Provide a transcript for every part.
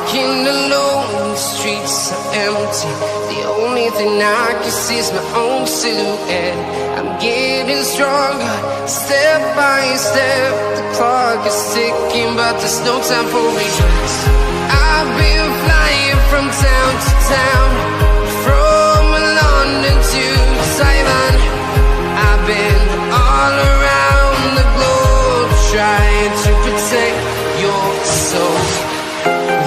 walking alone, the streets are empty. The only thing I can see is my own silhouette. I'm getting stronger, step by step. The clock is ticking, but there's no time for regrets. I've been flying from town to town, from London to Taiwan. I've been all around the globe, trying to protect your soul.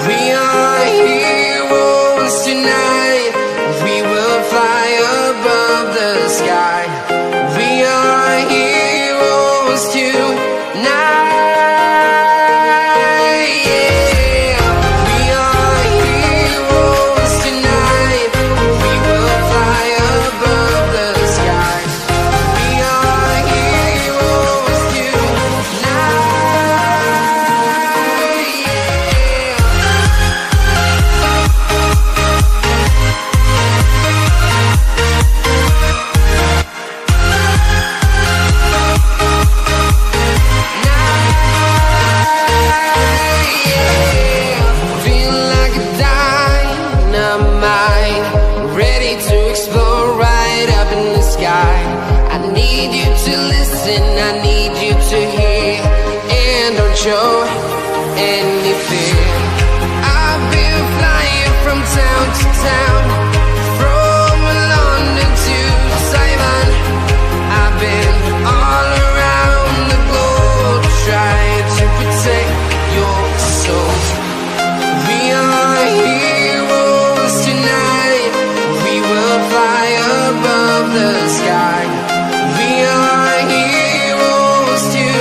We are heroes tonight. We will fly above the sky. We are heroes tonight. Yeah. We are heroes tonight. We will fly above the sky. We are heroes tonight. I need you to hear and don't show any fear. I've been flying from town to town, from London to Taiwan. I've been all around the globe, trying to protect your soul. We are heroes tonight. We will fly above the sky. We are heroes tonight.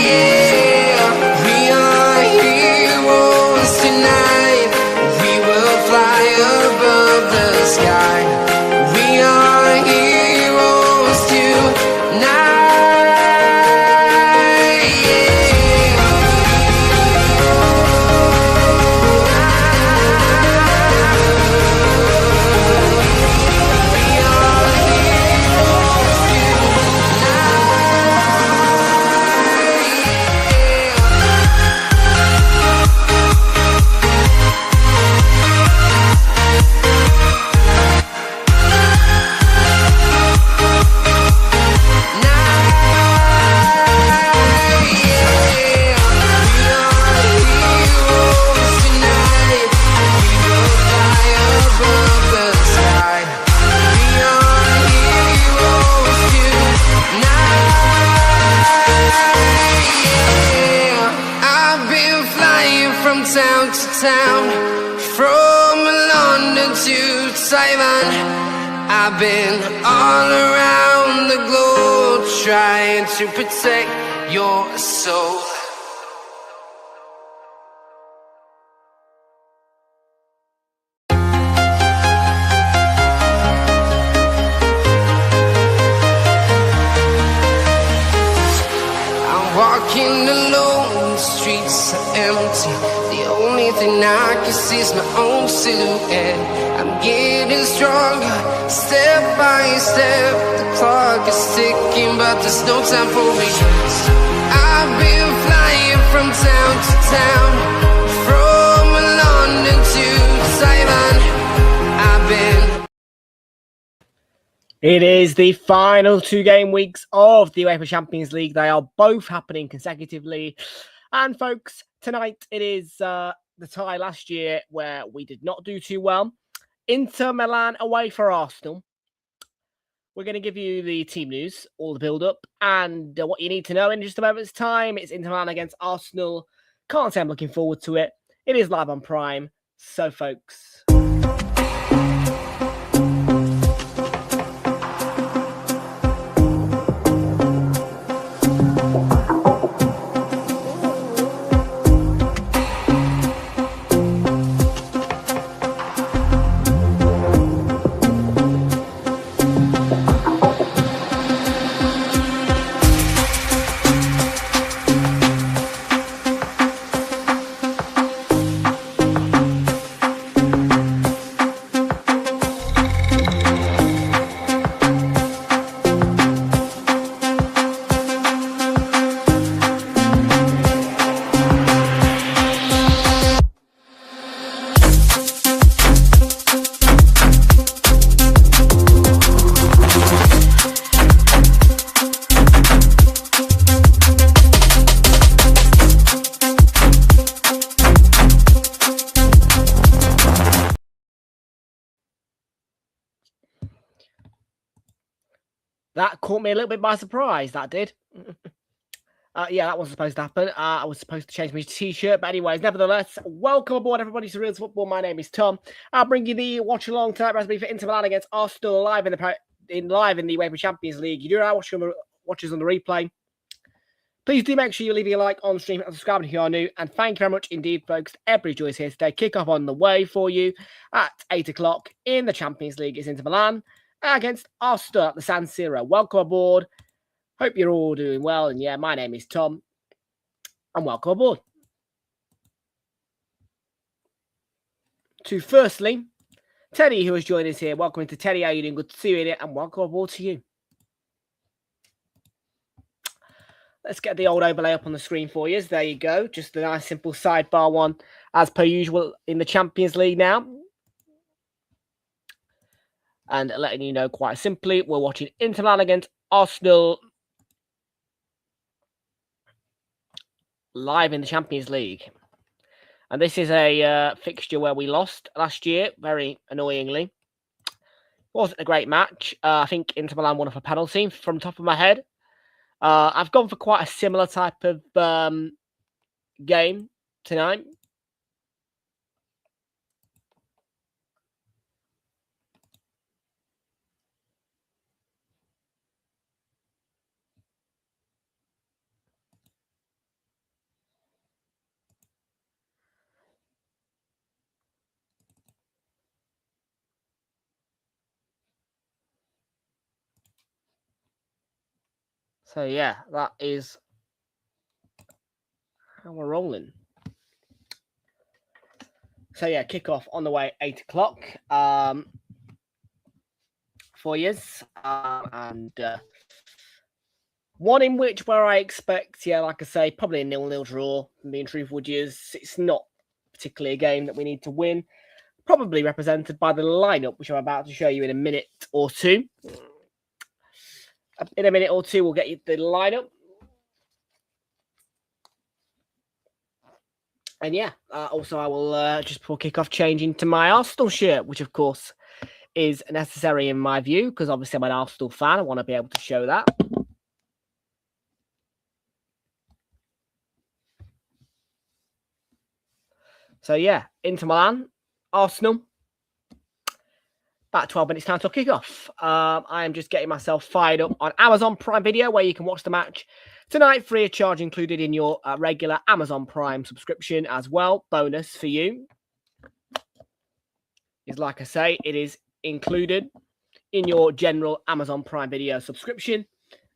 Yeah. We are heroes tonight. We will fly above the sky. We are heroes tonight. Town to town, from London to Taiwan. I've been all around the globe, trying to protect your soul. I'm walking alone, the streets are empty. The only thing I can see is my own silhouette. I'm getting stronger, step by step. The clock is ticking, but there's no time for regrets. I've been flying from town to town, from London to Taiwan. I've been. It is the final 2 game weeks of the UEFA Champions League. They are both happening consecutively. And folks, tonight it is the tie last year where we did not do too well. Inter Milan away for Arsenal. We're going to give you the team news, all the build-up, and what you need to know in just a moment's time. It's Inter Milan against Arsenal. Can't say I'm looking forward to it. It is live on Prime. So, folks... That caught me a little bit by surprise, that did. Yeah, that wasn't supposed to happen. I was supposed to change my t-shirt, but anyways, nevertheless, welcome aboard everybody to Real Football. My name is Tom. I'll bring you the watch along tonight, recipe for Inter Milan against Arsenal live in the UEFA Champions League. You do now watch us on the replay. Please do make sure you leave your like on stream and subscribe if you are new. And thank you very much indeed, folks. Everybody joins here today. Kick off on the way for you at 8 o'clock in the Champions League. It's Inter Milan against Arsenal at the San Siro. Welcome aboard. Hope you're all doing well. And yeah, my name is Tom. And welcome aboard. To firstly, Teddy, who has joined us here. Welcome to Teddy. How are you doing? Good to see you here. And welcome aboard to you. Let's get the old overlay up on the screen for you. There you go. Just a nice simple sidebar one as per usual in the Champions League now. And letting you know quite simply, we're watching Inter Milan against Arsenal live in the Champions League. And this is a fixture where we lost last year, very annoyingly. Wasn't a great match. I think Inter Milan won off a penalty from the top of my head. I've gone for quite a similar type of game tonight. So, yeah, that is how we're rolling. So, yeah, kick-off on the way, 8 o'clock for you. And one in which where I expect, yeah, like I say, probably a 0-0 draw, being truthful with you. It's not particularly a game that we need to win. Probably represented by the lineup, which I'm about to show you in a minute or two. In a minute or two, we'll get you the lineup. And yeah, also I will just before kick-off change into my Arsenal shirt, which of course is necessary in my view, because obviously I'm an Arsenal fan. I want to be able to show that. So yeah, Inter Milan, Arsenal. About 12 minutes time till kick-off. I am just getting myself fired up on Amazon Prime Video, where you can watch the match tonight, free of charge, included in your regular Amazon Prime subscription as well. Bonus for you is, like I say, it is included in your general Amazon Prime Video subscription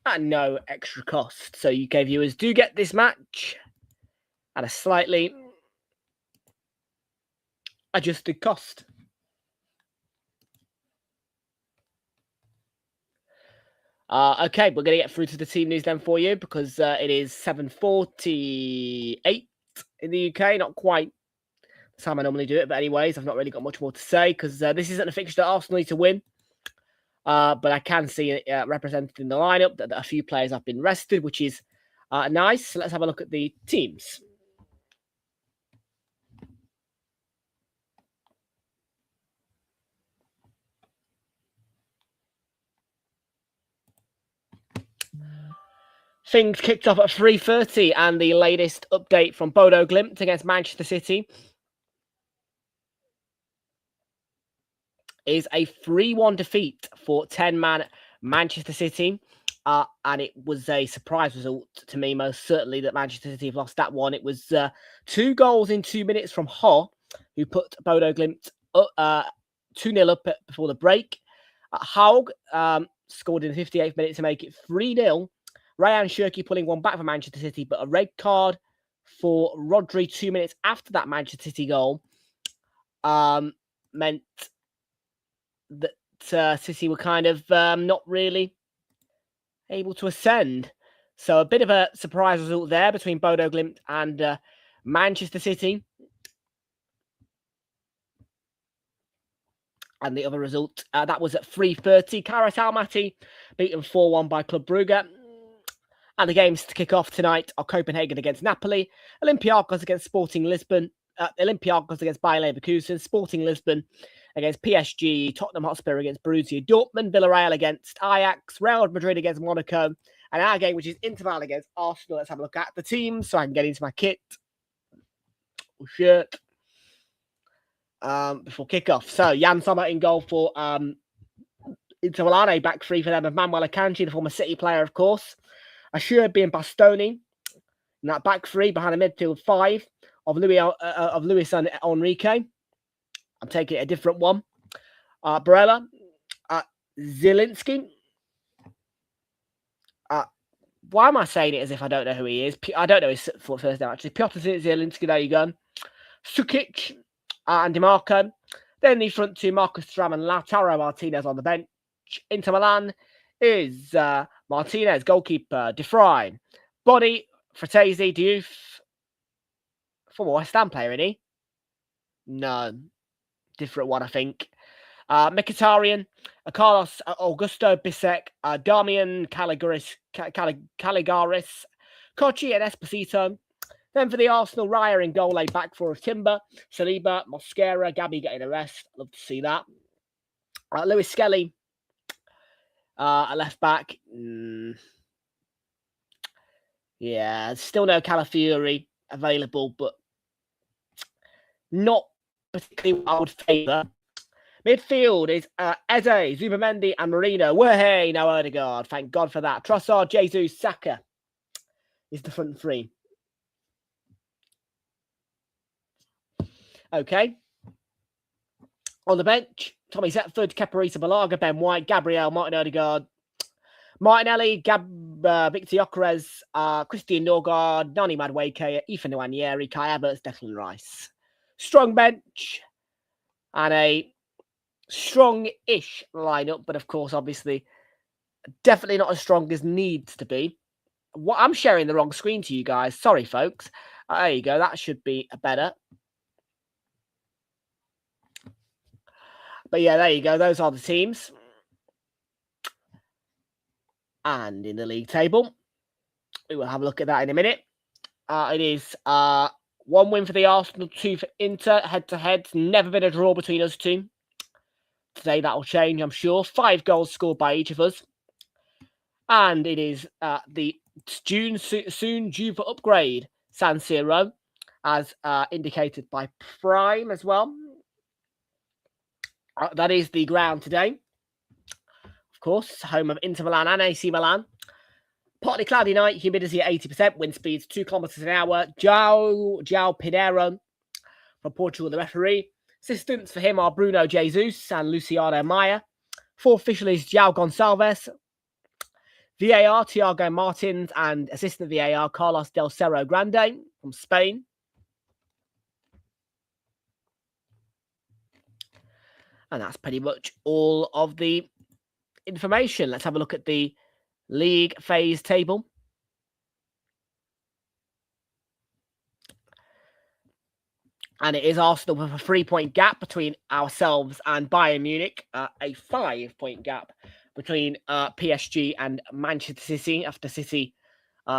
at no extra cost. So UK viewers do get this match at a slightly adjusted cost. Okay, we're going to get through to the team news then for you, because it is 7:48 in the UK. Not quite the time I normally do it, but anyways, I've not really got much more to say, because this isn't a fixture that Arsenal need to win. But I can see it represented in the lineup that a few players have been rested, which is nice. So let's have a look at the teams. Things kicked off at 3:30, and the latest update from Bodo Glimt against Manchester City is a 3-1 defeat for 10-man Manchester City. And it was a surprise result to me, most certainly, that Manchester City have lost that one. It was 2 goals in 2 minutes from Ho, who put Bodo Glimt 2-0 up before the break. Haug scored in the 58th minute to make it 3-0. Ryan Shirky pulling one back for Manchester City, but a red card for Rodri 2 minutes after that Manchester City goal meant that City were kind of not really able to ascend. So a bit of a surprise result there between Bodo Glimt and Manchester City. And the other result, that was at 3:30. Karat Almaty beaten 4-1 by Club Brugge. And the games to kick off tonight are Copenhagen against Napoli, Olympiacos against Sporting Lisbon, Olympiacos against Bayer Leverkusen, Sporting Lisbon against PSG, Tottenham Hotspur against Borussia Dortmund, Villarreal against Ajax, Real Madrid against Monaco, and our game, which is Inter Milan against Arsenal. Let's have a look at the teams so I can get into my kit or shirt before kickoff. So Jan Sommer in goal for Inter Milan, a back three for them of Manuel Akanji, the former City player, of course. Assured being Bastoni in that back three behind a midfield five of Luis Enrique. I'm taking a different one. Barella, Zielinski. Why am I saying it as if I don't know who he is? I don't know his first name, actually. Piotr Zielinski, there you go. Sukic and DiMarco. Then the front two, Marcus Thuram and Lautaro Martinez on the bench. Inter Milan is Martinez, goalkeeper, De Vrij, Body, Fratesi, Diouf. Former West Ham player, isn't he? No. Different one, I think. Mkhitaryan, Carlos Augusto Bisek, Damian Caligaris, Kochi and Esposito. Then for the Arsenal, Raya in goal, a back four of Timber, Saliba, Mosquera, Gabby getting a rest. Love to see that. Lewis Skelly, a left back. Yeah, still no Calafiori available, but not particularly what I would favour. Midfield is Eze, Zubamendi and Marino. Hey, no Odegaard. Thank God for that. Trossard, Jesus, Saka is the front three. Okay. On the bench, Tommy Zetford, Keparita Balaga, Ben White, Gabriel, Martin Odegaard, Martinelli, Victor Gyökeres, Christian Norgard, Nani Madueke, Ethan Nwaneri, Kai Havertz, Declan Rice. Strong bench and a strong-ish lineup, but of course, obviously, definitely not as strong as needs to be. I'm sharing the wrong screen to you guys. Sorry, folks. There you go. That should be better. But yeah, there you go. Those are the teams. And in the league table, we will have a look at that in a minute. It is 1 win for the Arsenal, 2 for Inter, head-to-head. Never been a draw between us two. Today that will change, I'm sure. 5 goals scored by each of us. And it is the soon due for upgrade San Siro, as indicated by Prime as well. That is the ground today. Of course, home of Inter Milan and AC Milan. Partly cloudy night, humidity at 80%, wind speeds 2 kilometers an hour. João Pinheiro from Portugal, the referee. Assistants for him are Bruno Jesus and Luciano Maya. 4th official is João Gonçalves. VAR, Thiago Martins, and assistant VAR, Carlos Del Cerro Grande from Spain. And that's pretty much all of the information. Let's have a look at the league phase table. And it is Arsenal with a 3-point gap between ourselves and Bayern Munich. A 5-point gap between PSG and Manchester City after City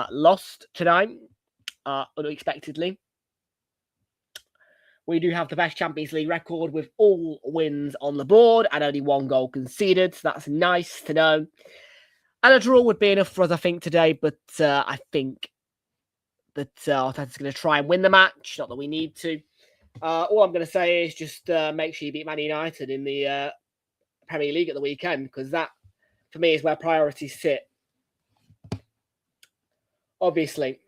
lost tonight unexpectedly. We do have the best Champions League record with all wins on the board and only 1 goal conceded. So that's nice to know. And a draw would be enough for us, I think, today. But I think that Arteta's going to try and win the match. Not that we need to. All I'm going to say is just make sure you beat Man United in the Premier League at the weekend, because that, for me, is where priorities sit. Obviously.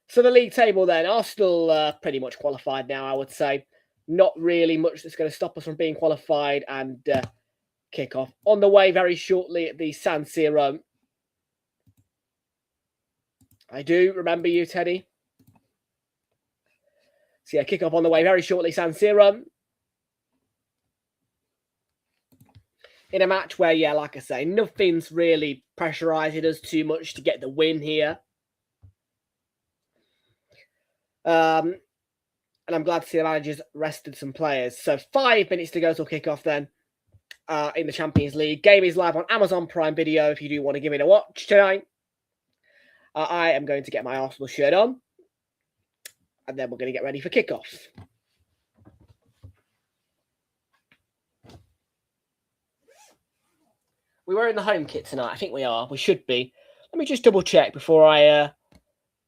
So the league table then, Arsenal pretty much qualified now, I would say. Not really much that's going to stop us from being qualified, and kick off on the way very shortly at the San Siro. I do remember you, Teddy. So yeah, kick off on the way very shortly, San Siro. In a match where, yeah, like I say, nothing's really pressurising us too much to get the win here. And I'm glad to see the managers rested some players. So 5 minutes to go till kickoff then in the Champions League. Game is live on Amazon Prime Video if you do want to give it a watch tonight. I am going to get my Arsenal shirt on. And then we're going to get ready for kickoff. we wearing the home kit tonight? I think we are. We should be. Let me just double check before I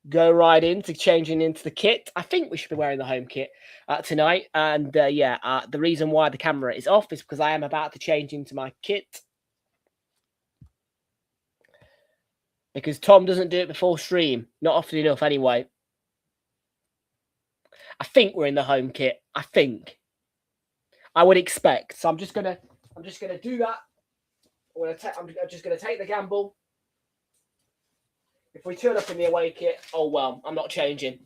go right into changing into the kit. I think we should be wearing the home kit tonight. And the reason why the camera is off is because I am about to change into my kit. Because Tom doesn't do it before stream. Not often enough anyway. I think we're in the home kit. I think. I would expect. So I'm just gonna do that. I'm just gonna take the gamble. If we turn up in the away kit, oh well, I'm not changing.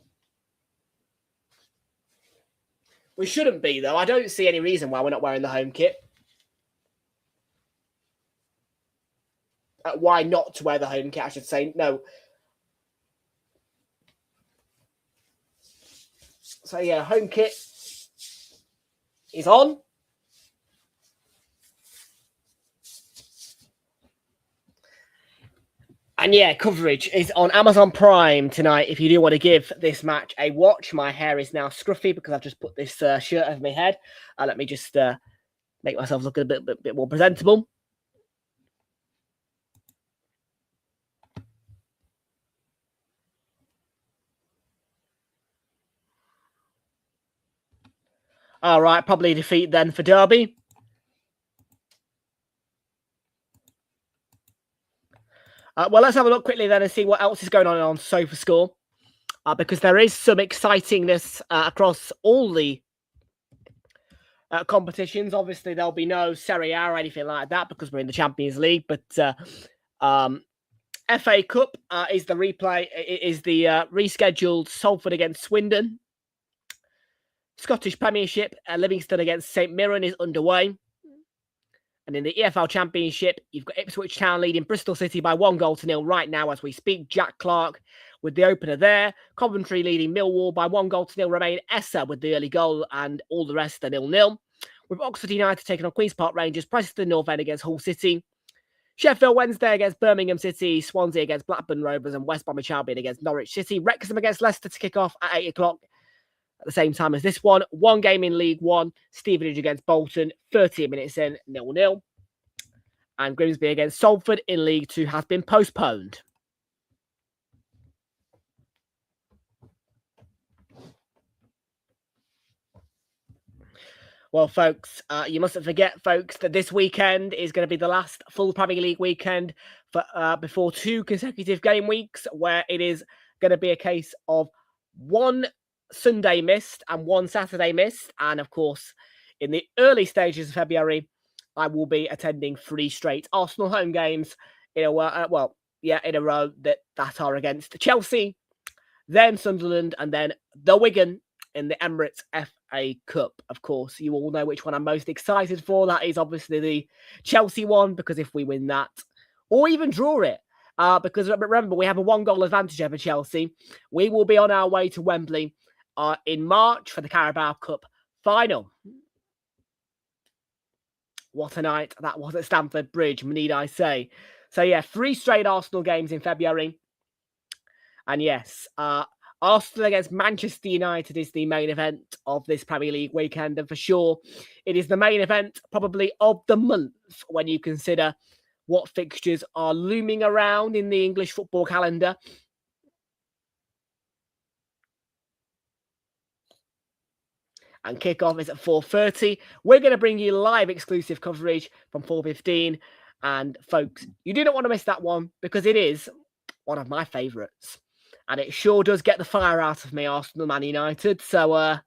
We shouldn't be though. I don't see any reason why we're not wearing the home kit. Why not to wear the home kit, I should say. No. So yeah, home kit is on. And yeah, coverage is on Amazon Prime tonight. If you do want to give this match a watch, my hair is now scruffy because I've just put this shirt over my head. Let me just make myself look a bit more presentable. All right, probably defeat then for Derby. Well, let's have a look quickly then and see what else is going on SofaScore. Because there is some excitingness across all the competitions. Obviously, there'll be no Serie A or anything like that because we're in the Champions League. But FA Cup is the replay. It is the rescheduled Salford against Swindon. Scottish Premiership, Livingston against St Mirren is underway. And in the EFL Championship, you've got Ipswich Town leading Bristol City by 1-0 right now as we speak. Jack Clark with the opener there. Coventry leading Millwall by 1-0. Remain Essa with the early goal and all the rest are 0-0. With Oxford United taking on Queen's Park Rangers, Preston North End against Hull City. Sheffield Wednesday against Birmingham City. Swansea against Blackburn Rovers and West Bromwich Albion against Norwich City. Wrexham against Leicester to kick off at 8 o'clock. At the same time as this one. One game in League One. Stevenage against Bolton. 30 minutes in, 0-0. And Grimsby against Salford in League 2 has been postponed. Well, folks, you mustn't forget, folks, that this weekend is going to be the last full Premier League weekend for before 2 consecutive game weeks, where it is going to be a case of 1 Sunday missed and 1 Saturday missed. And of course, in the early stages of February, I will be attending 3 straight Arsenal home games in a row that are against Chelsea, then Sunderland, and then the Wigan in the Emirates FA Cup. Of course, you all know which one I'm most excited for. That is obviously the Chelsea one, because if we win that, or even draw it, because remember, we have a 1-goal advantage over Chelsea. We will be on our way to Wembley in March for the Carabao Cup final. What a night that was at Stamford Bridge, need I say. So yeah, 3 straight Arsenal games in February. And yes, Arsenal against Manchester United is the main event of this Premier League weekend. And for sure, it is the main event probably of the month when you consider what fixtures are looming around in the English football calendar. And kickoff is at 4:30. We're going to bring you live exclusive coverage from 4:15. And folks, you do not want to miss that one because it is one of my favourites. And it sure does get the fire out of me, Arsenal Man United. So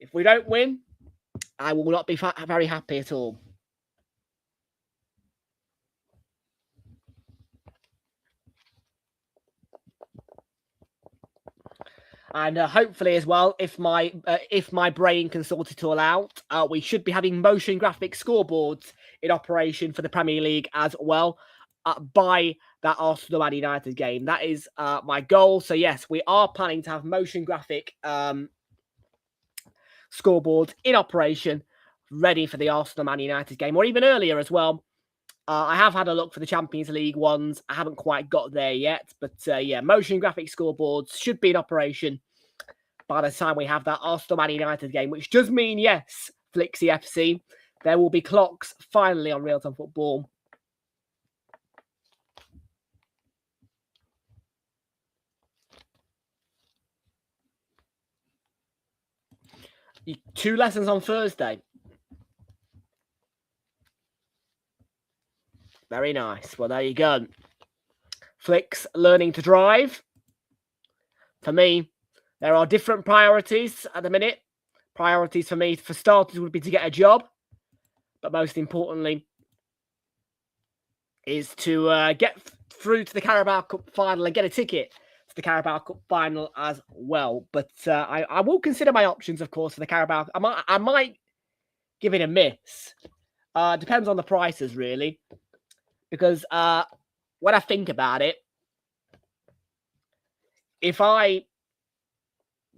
if we don't win, I will not be very happy at all. And hopefully as well, if my brain can sort it all out, we should be having motion graphic scoreboards in operation for the Premier League as well by that Arsenal Man United game. That is my goal. So yes, we are planning to have motion graphic scoreboards in operation, ready for the Arsenal Man United game, or even earlier as well. I have had a look for the Champions League ones. I haven't quite got there yet. But yeah, motion graphic scoreboards should be in operation by the time we have that Arsenal Man United game, which does mean, yes, Flixie FC, There will be clocks finally on Realltom Football. Two lessons on Thursday. Very nice. Well, there you go. Flick's learning to drive. For me, there are different priorities at the minute. Priorities for me, for starters, would be to get a job. But most importantly, is to get through to the Carabao Cup final and get a ticket to the Carabao Cup final as well. But I will consider my options, of course, for the Carabao. I might give it a miss. Depends on the prices, really. Because when I think about it, if I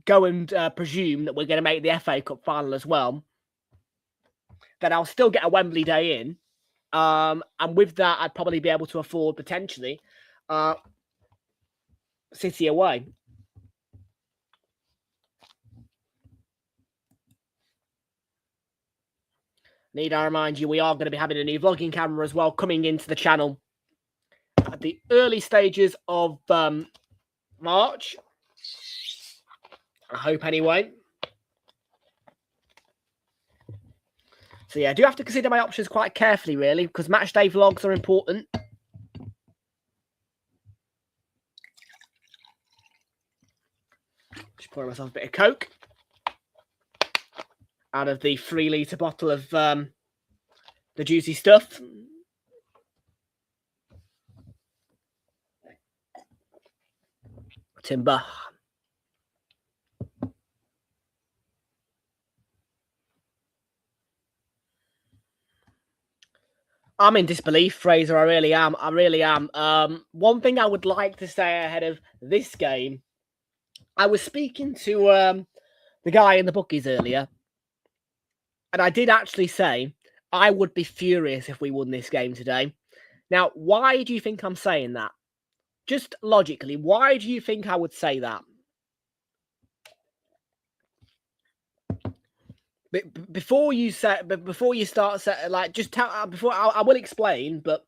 go and presume that we're going to make the FA Cup final as well, then I'll still get a Wembley day in. And with that, I'd probably be able to afford, potentially, City away. Need I remind you, we are going to be having a new vlogging camera as well coming into the channel at the early stages of March. I hope, anyway. So, yeah, I do have to consider my options quite carefully, really, because match day vlogs are important. Just pouring myself a bit of Coke out of the 3-litre bottle of the juicy stuff. Timber. I'm in disbelief, Fraser. I really am. I really am. One thing I would like to say ahead of this game, I was speaking to the guy in the bookies earlier, and I did actually say I would be furious if we won this game today. Now, why do you think I'm saying that? Just logically, why do you think I would say that? Before you start, like, just tell. Before I will explain, but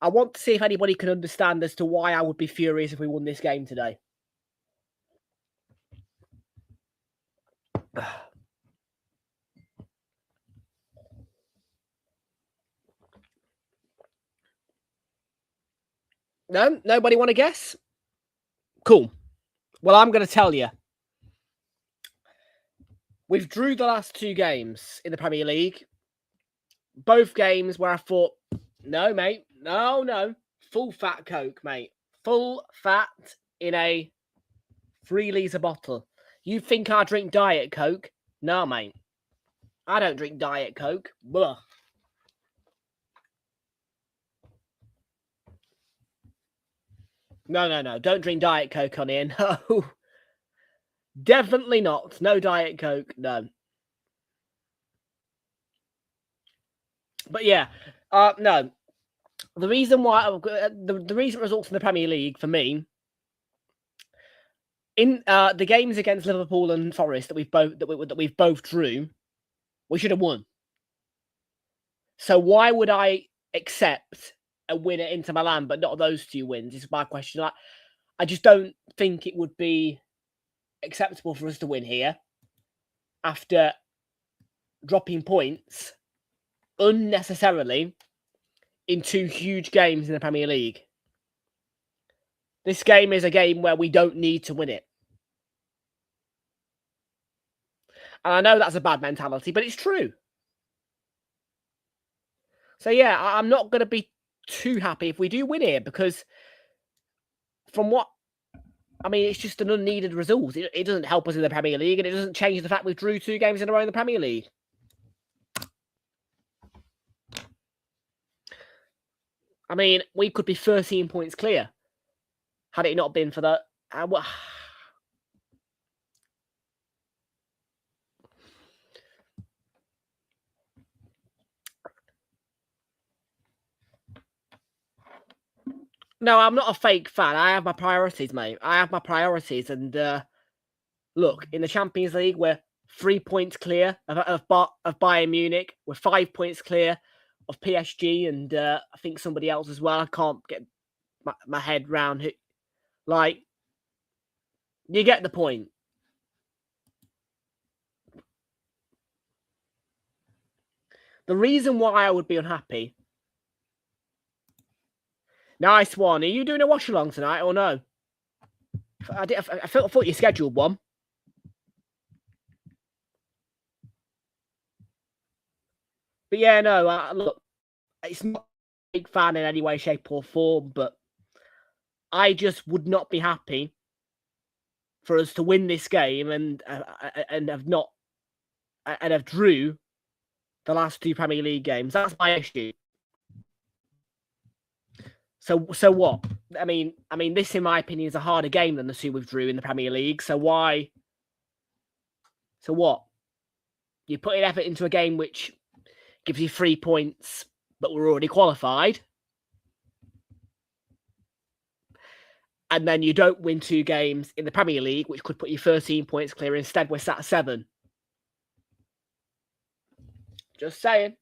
I want to see if anybody can understand as to why I would be furious if we won this game today. No? Nobody want to guess? Cool. Well, I'm going to tell you. We've drew the last two games in the Premier League. Both games where I thought, no, mate. No. Full fat Coke, mate. Full fat in a 3-litre bottle. You think I drink Diet Coke? No, mate. I don't drink Diet Coke. Blah. No. Don't drink Diet Coke on here. No. Definitely not. No Diet Coke. No. But yeah. No. The reason why the recent results in the Premier League for me, in the games against Liverpool and Forest that we've both drew, we should have won. So why would I accept a win at Inter Milan but not those two wins? Is my question. I just don't think it would be acceptable for us to win here after dropping points unnecessarily in two huge games in the Premier League. This game is a game where we don't need to win it. And I know that's a bad mentality, but it's true. So yeah, I'm not going to be too happy if we do win here, because from what, I mean, it's just an unneeded result. It doesn't help us in the Premier League, and it doesn't change the fact we drew 2 games in a row in the Premier League. I mean, we could be 13 points clear had it not been for that. No, I'm not a fake fan. I have my priorities, mate. I have my priorities. And look, in the Champions League, we're 3 points clear of Bayern Munich. We're 5 points clear of PSG and I think somebody else as well. I can't get my head round who. Like, you get the point. The reason why I would be unhappy. Nice one. Are you doing a watch along tonight or no? I thought you scheduled one. But yeah, no, look, it's not a big fan in any way, shape, or form, but I just would not be happy for us to win this game and have drew the last 2 Premier League games. That's my issue. So what? I mean, this, in my opinion, is a harder game than the 2 we've drew in the Premier League. So why? So what? You put effort into a game which gives you 3 points, but we're already qualified. And then you don't win 2 games in the Premier League, which could put you 13 points clear. Instead, we're sat at 7. Just saying.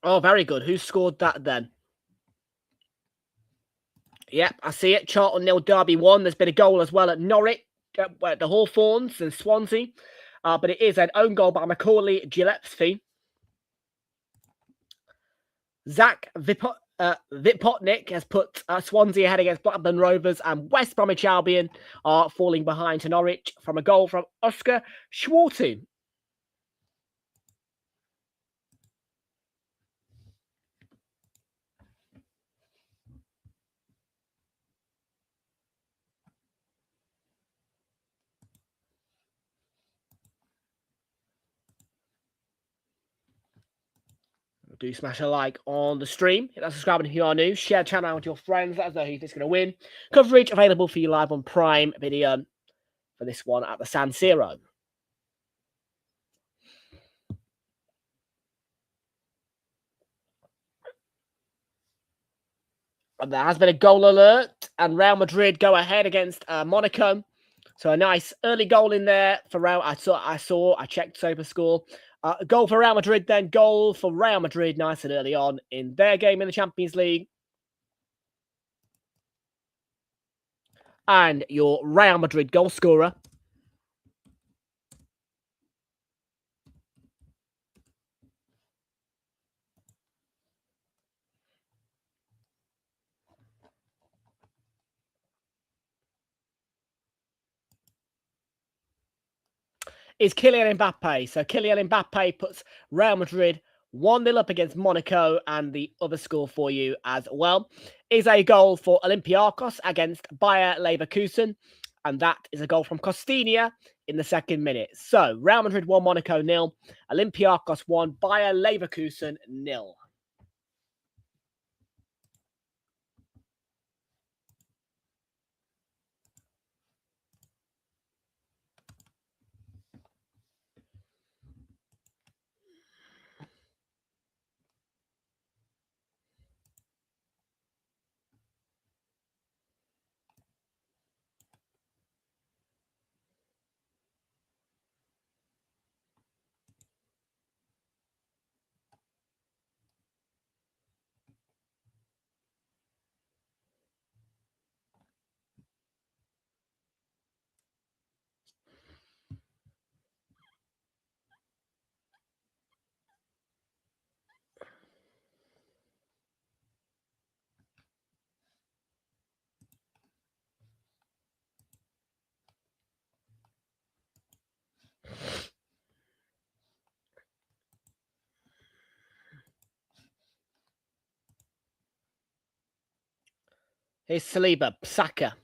Oh, very good. Who scored that then? Yep, I see it. Charlton 0, Derby 1. There's been a goal as well at Norwich, the Hawthorns and Swansea. But it is an own goal by Macaulay Gillespie. Zach Vipotnik has put Swansea ahead against Blackburn Rovers, and West Bromwich Albion are falling behind to Norwich from a goal from Oscar Schwartu. Do smash a like on the stream. Hit that subscribe if you are new. Share the channel out with your friends. Let us know who you think is going to win. Coverage available for you live on Prime Video for this one at the San Siro. And there has been a goal alert, and Real Madrid go ahead against Monaco. So a nice early goal in there for Real. I checked SofaScore. Goal for Real Madrid, then goal for Real Madrid nice and early on in their game in the Champions League. And your Real Madrid goal scorer is Kylian Mbappe. So Kylian Mbappe puts Real Madrid 1-0 up against Monaco, and the other score for you as well is a goal for Olympiacos against Bayer Leverkusen, and that is a goal from Costinha in the 2nd minute. So Real Madrid 1, Monaco 0, Olympiacos 1, Bayer Leverkusen 0. Here's Saliba, Saka.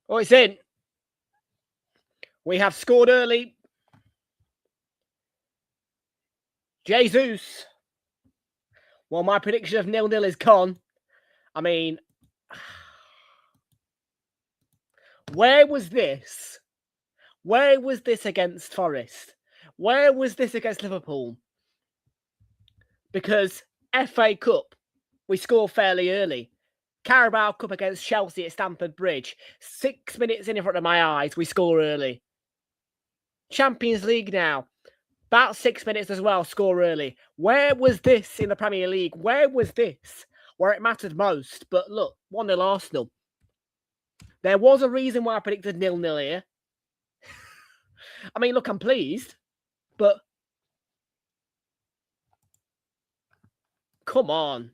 Oh, it's in. We have scored early. Jesus. Well, my prediction of 0-0 is gone. I mean, where was this? Where was this against Forest? Where was this against Liverpool? Because FA Cup, we score fairly early. Carabao Cup against Chelsea at Stamford Bridge. 6 minutes in front of my eyes, we score early. Champions League now. About 6 minutes as well, score early. Where was this in the Premier League? Where was this? Where it mattered most. But look, 1-0 Arsenal. There was a reason why I predicted 0-0 here. I mean, look, I'm pleased. But come on.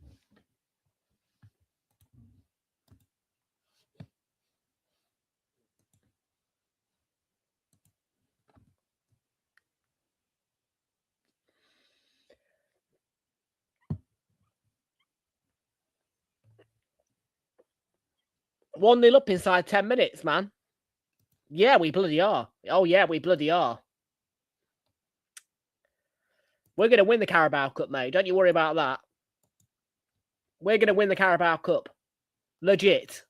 One 0 up inside 10 minutes, man. Yeah, we bloody are. Oh, yeah, we bloody are. We're going to win the Carabao Cup, mate. Don't you worry about that. We're going to win the Carabao Cup. Legit.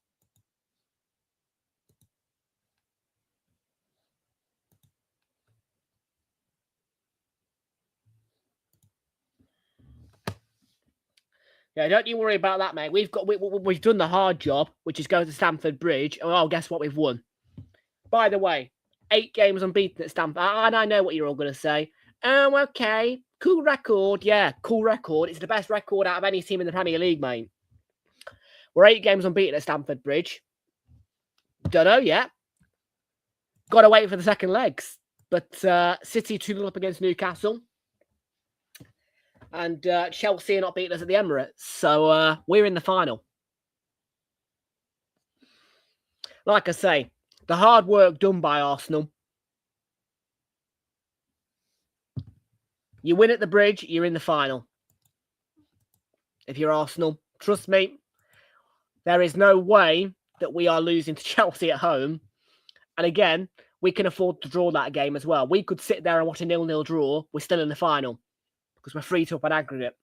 Yeah, don't you worry about that, mate. We've done the hard job, which is going to Stamford Bridge. Oh, guess what? We've won. By the way, 8 games unbeaten at Stamford. And I know what you're all going to say. Oh, okay. Cool record. Yeah, cool record. It's the best record out of any team in the Premier League, mate. We're 8 games unbeaten at Stamford Bridge. Don't know yet. Got to wait for the second legs. But City 2-0 up against Newcastle. And Chelsea are not beating us at the Emirates. So we're in the final. Like I say, the hard work done by Arsenal. You win at the Bridge, you're in the final. If you're Arsenal, trust me, there is no way that we are losing to Chelsea at home. And again, we can afford to draw that game as well. We could sit there and watch a 0-0 draw. We're still in the final because we're 3-2 up on aggregate.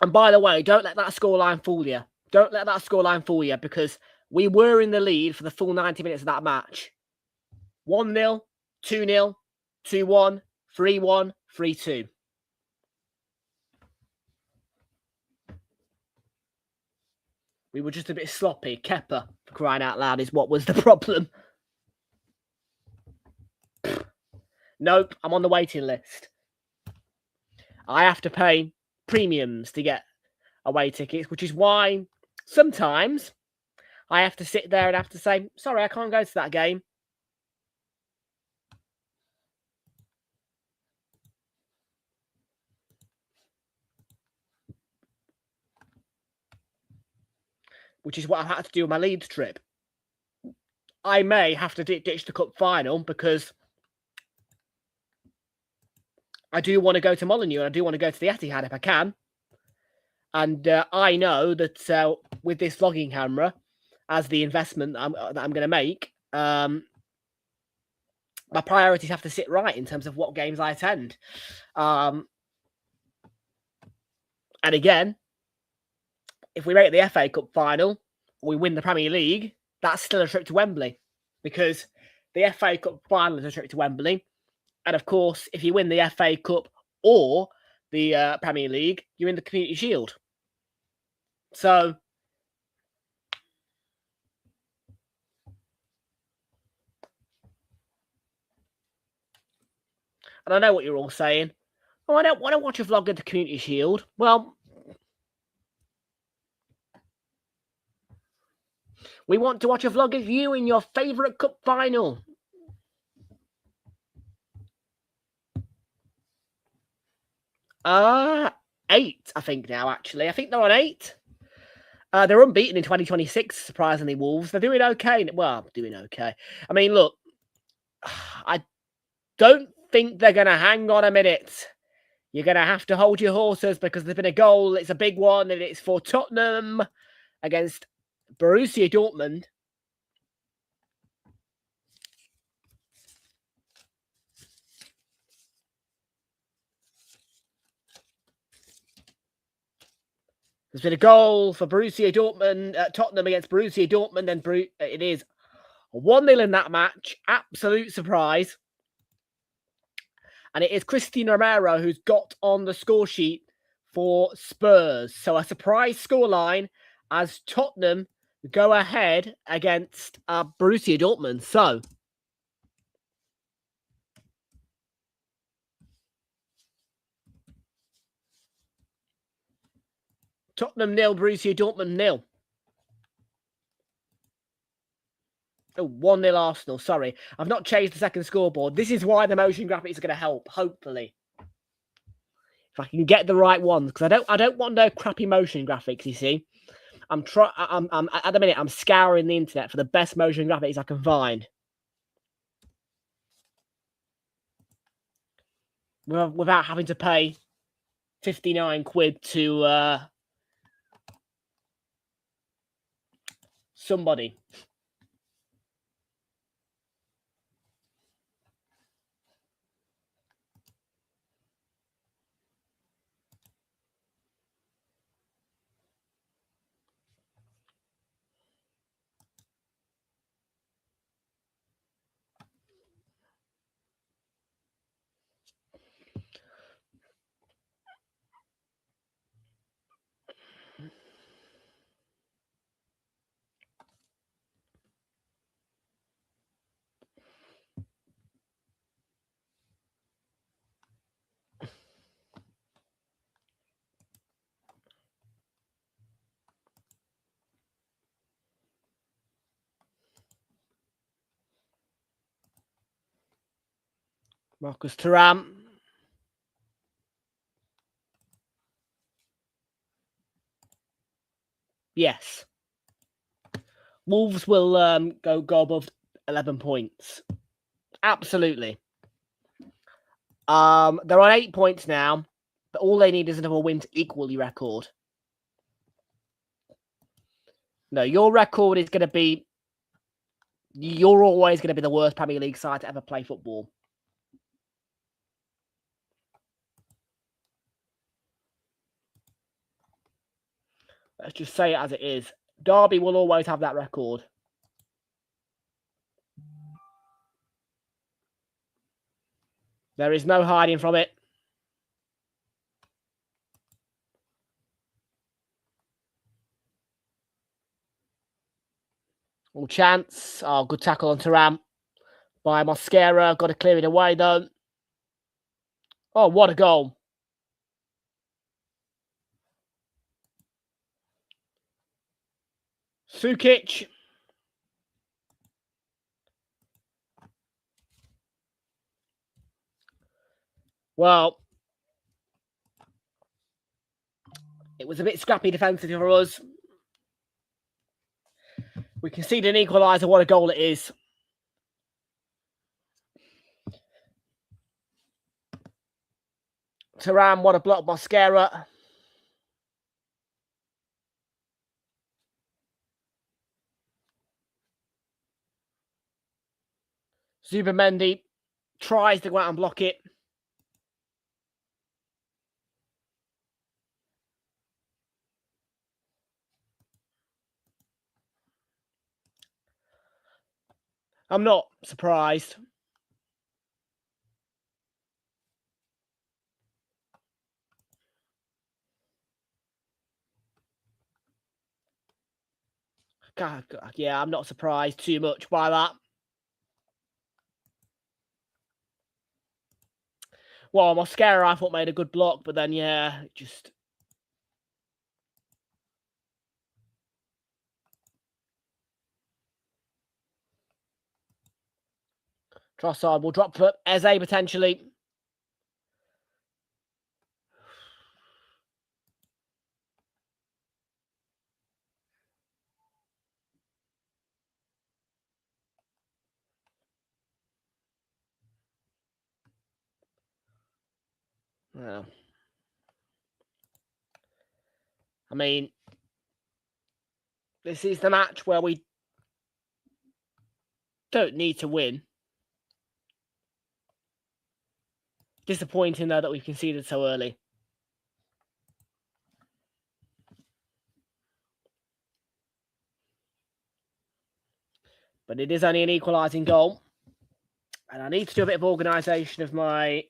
And by the way, don't let that scoreline fool you. Don't let that scoreline fool you because we were in the lead for the full 90 minutes of that match. 1-0, 2-0, 2-1, 3-1, 3-2. We were just a bit sloppy. Kepa, for crying out loud, is what was the problem. Nope, I'm on the waiting list. I have to pay premiums to get away tickets, which is why sometimes I have to sit there and have to say, sorry, I can't go to that game. Which is what I've had to do on my Leeds trip. I may have to ditch the cup final because I do want to go to Molineux and I do want to go to the Etihad if I can. And I know that with this vlogging camera, as the investment that I'm going to make, my priorities have to sit right in terms of what games I attend. And again, if we make the FA Cup final, we win the Premier League, that's still a trip to Wembley because the FA Cup final is a trip to Wembley. And of course, if you win the FA Cup or the Premier League, you're in the Community Shield. So, and I know what you're all saying. Oh, I don't want to watch a vlog of the Community Shield. Well, we want to watch a vlog of you in your favourite cup final. Eight, I think now, actually. I think they're on 8. They're unbeaten in 2026, surprisingly, Wolves. They're doing okay. Well, doing okay. I mean, look, I don't think they're going to hang on a minute. You're going to have to hold your horses because there's been a goal. It's a big one, and it's for Tottenham against Borussia Dortmund. There's been a goal for Borussia Dortmund, Tottenham against Borussia Dortmund, and it is 1-0 in that match. Absolute surprise. And it is Cristiano Romero who's got on the score sheet for Spurs. So a surprise scoreline as Tottenham go ahead against Borussia Dortmund. So Tottenham 0, Borussia Dortmund 0. Oh, 1-0 Arsenal. Sorry. I've not changed the second scoreboard. This is why the motion graphics are going to help, hopefully. If I can get the right ones, because I don't want no crappy motion graphics, you see. I'm at the minute I'm scouring the internet for the best motion graphics I can find. Without having to pay 59 quid to somebody. Marcus Thuram. Yes. Wolves will go above 11 points. Absolutely. They're on 8 points now, but all they need is another win to equal your record. No, your record is going to be... You're always going to be the worst Premier League side to ever play football. Let's just say it as it is. Derby will always have that record. There is no hiding from it. All chance. Oh, good tackle on Thuram by Mosquera. Got to clear it away, though. Oh, what a goal. Sukic. Well, it was a bit scrappy defensively for us. We conceded an equaliser. What a goal it is. Thuram, what a block. Mosquera. Zubimendi tries to go out and block it. I'm not surprised. God, yeah, I'm not surprised too much by that. Well, Mosquera, I thought, made a good block, but then, yeah, just... Trossard will drop for Eze, potentially. Yeah. I mean, this is the match where we don't need to win. Disappointing, though, that we've conceded so early. But it is only an equalising goal. And I need to do a bit of organisation of my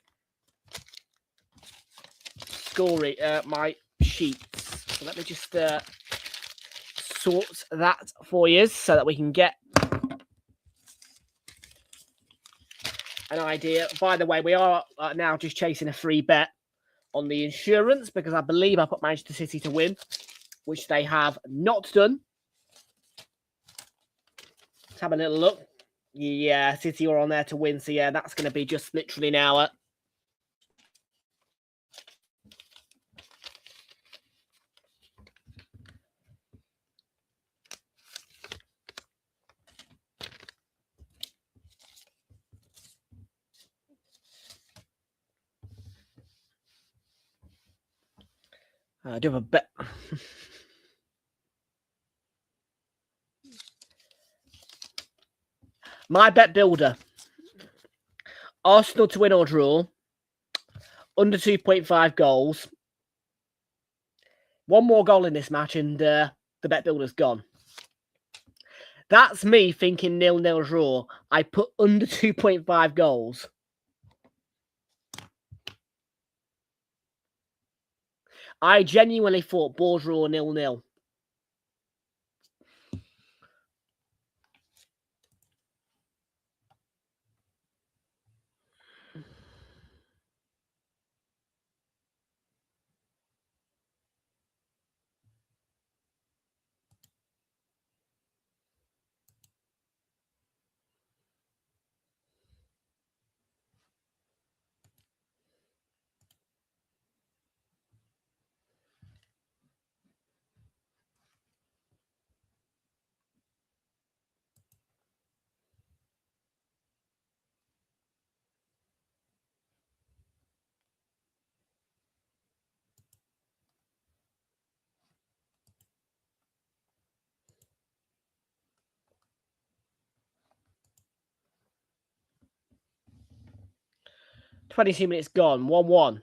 scoring, my sheets. So let me just sort that for you so that we can get an idea. By the way, we are now just chasing a free bet on the insurance because I believe I put Manchester City to win, which they have not done. Let's have a little look. Yeah, City are on there to win. So, yeah, that's going to be just literally now. I do have a bet. My bet builder. Arsenal to win or draw. Under 2.5 goals. One more goal in this match and the bet builder's gone. That's me thinking 0-0 draw. I put under 2.5 goals. I genuinely thought ball draw 0-0. "22 minutes gone, 1-1.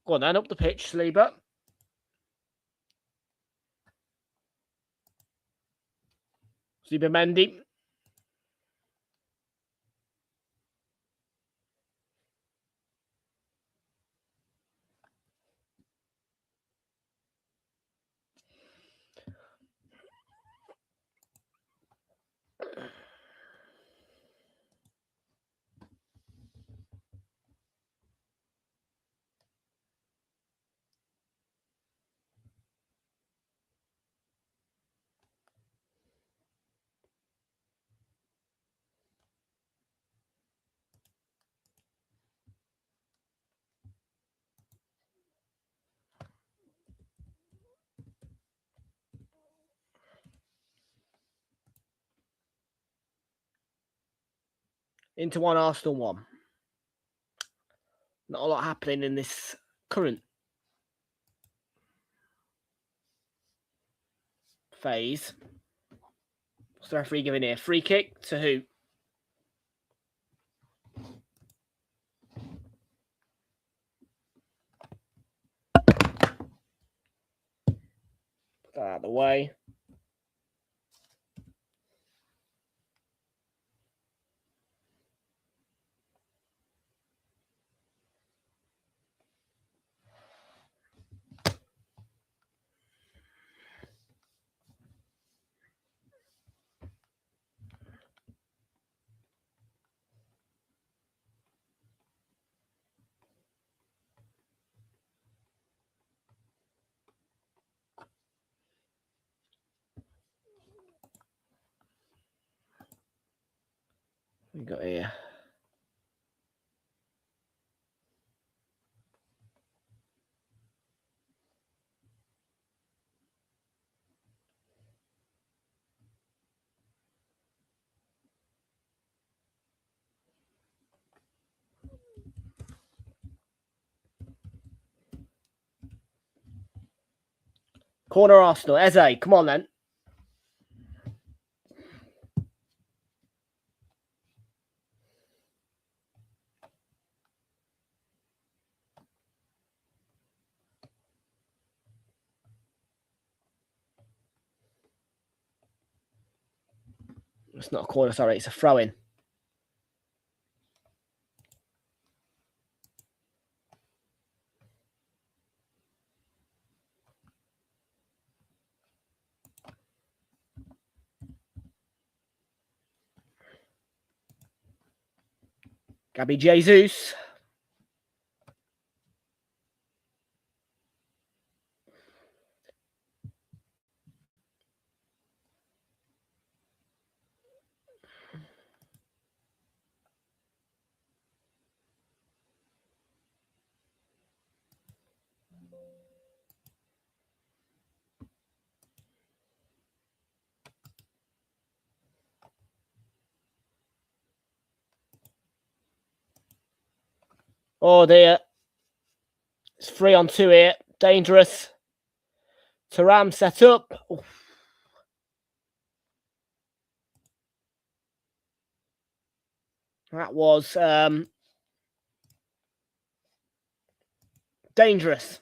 Go on then, up the pitch, Sleeper. Sleeper Mendy. Into 1, Arsenal 1. Not a lot happening in this current phase. What's the referee giving here? Free kick to who? Put that out of the way. We got here. Corner Arsenal. Eze, come on then. It's not a corner, sorry, it's a throw-in. Gabby Jesus. Oh dear. It's 3-on-2 here. Dangerous. Thuram set up. Oof. That was dangerous.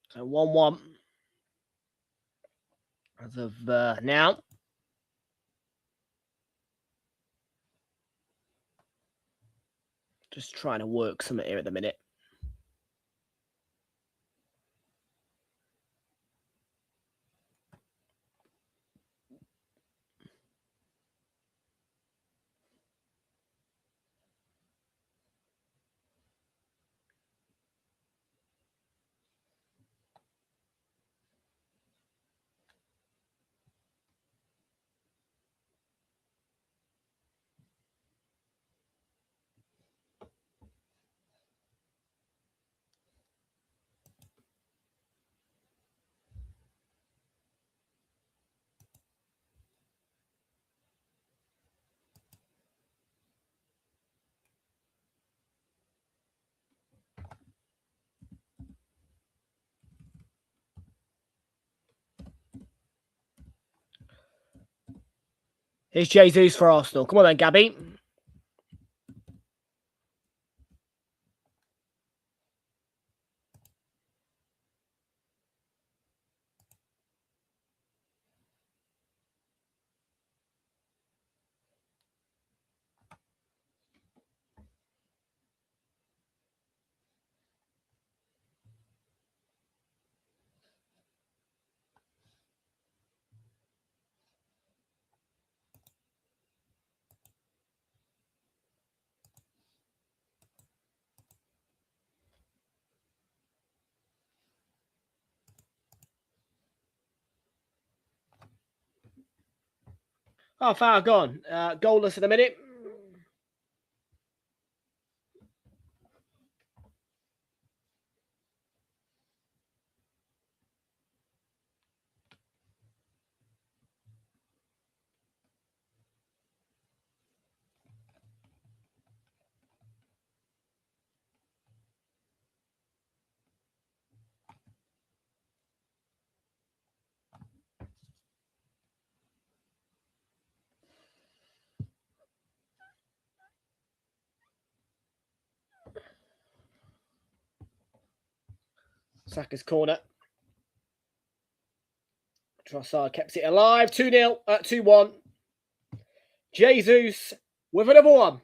So 1-1 as of now. Just trying to work something here at the minute. Here's Jesus for Arsenal. Come on then, Gabby. Half hour gone. Goalless in a minute. Saka's corner. Trossard kept it alive. 2-0. 2-1. Jesus with another one.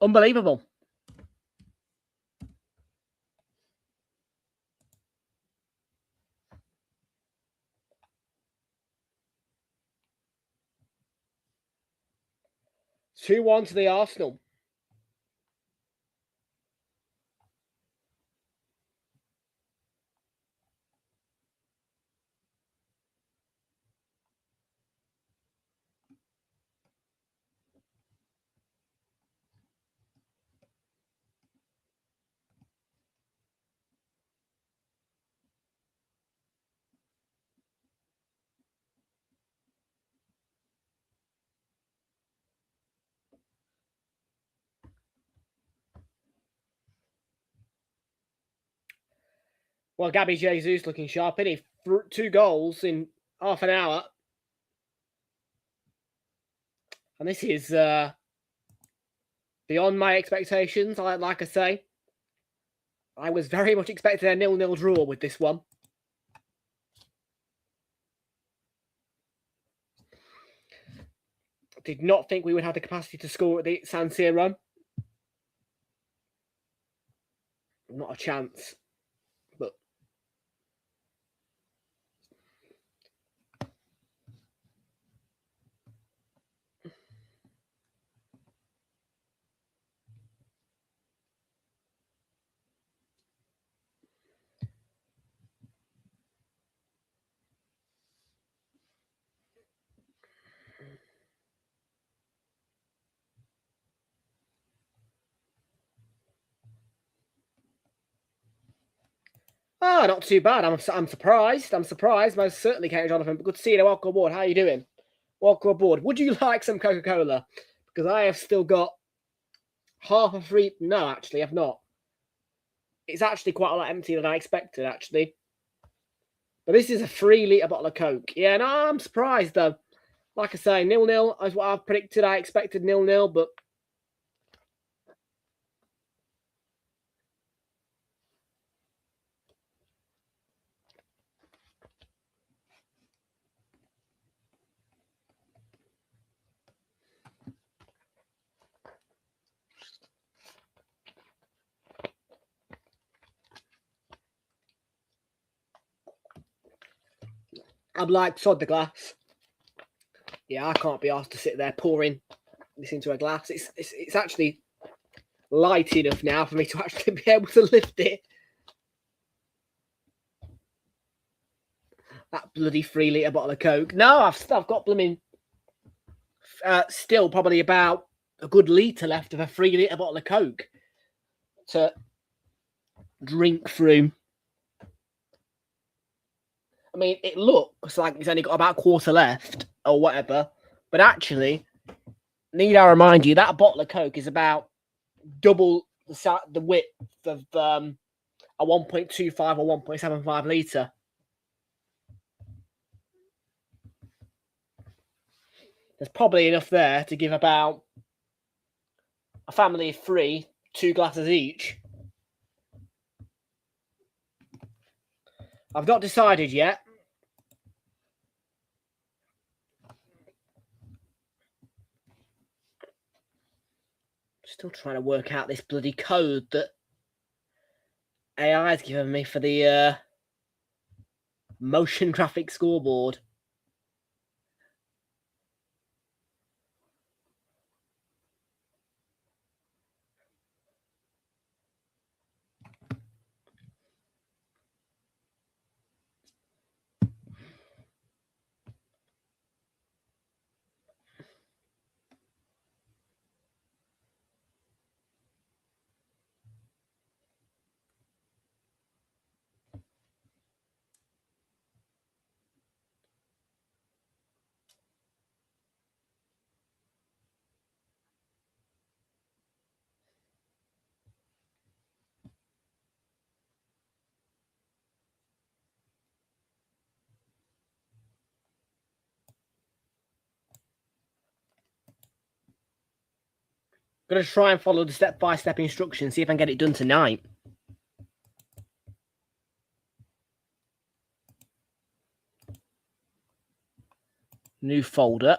Unbelievable. Two 2-1 to the Arsenal. Well, Gabby Jesus looking sharp, isn't he? 2 goals in half an hour. And this is beyond my expectations, like I say. I was very much expecting a 0-0 draw with this one. Did not think we would have the capacity to score at the San Siro. Not a chance. But not too bad. I'm surprised. I'm surprised. Most certainly, Kate Jonathan. But good to see you. Welcome aboard. How are you doing? Welcome aboard. Would you like some Coca-Cola? Because I have still got half a free. No, actually, I've not. It's actually quite a lot emptier than I expected, actually. But this is a 3-litre bottle of Coke. Yeah, no, I'm surprised, though. Like I say, 0-0 is what I've predicted. I expected 0-0, but I'm like, sod the glass. Yeah, I can't be asked to sit there pouring this into a glass. It's actually light enough now for me to actually be able to lift it. That bloody 3-litre bottle of Coke. No, I've got blooming still probably about a good litre left of a 3-litre bottle of Coke to drink through. I mean, it looks like it's only got about a quarter left or whatever, but actually, need I remind you, that bottle of Coke is about double the width of a 1.25 or 1.75 litre. There's probably enough there to give about a family of 3, 2 glasses each. I've not decided yet. Still trying to work out this bloody code that AI has given me for the motion graphic scoreboard. going to try and follow the step-by-step instructions, see if I can get it done tonight. New folder.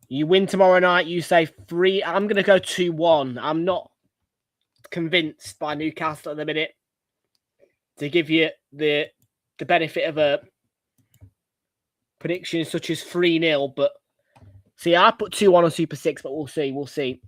You win tomorrow night. You say 3. I'm going to go 2-1. I'm not convinced by Newcastle at the minute to give you the benefit of a prediction such as 3-0. But see, I put 2-1 on Super 6, but we'll see. We'll see.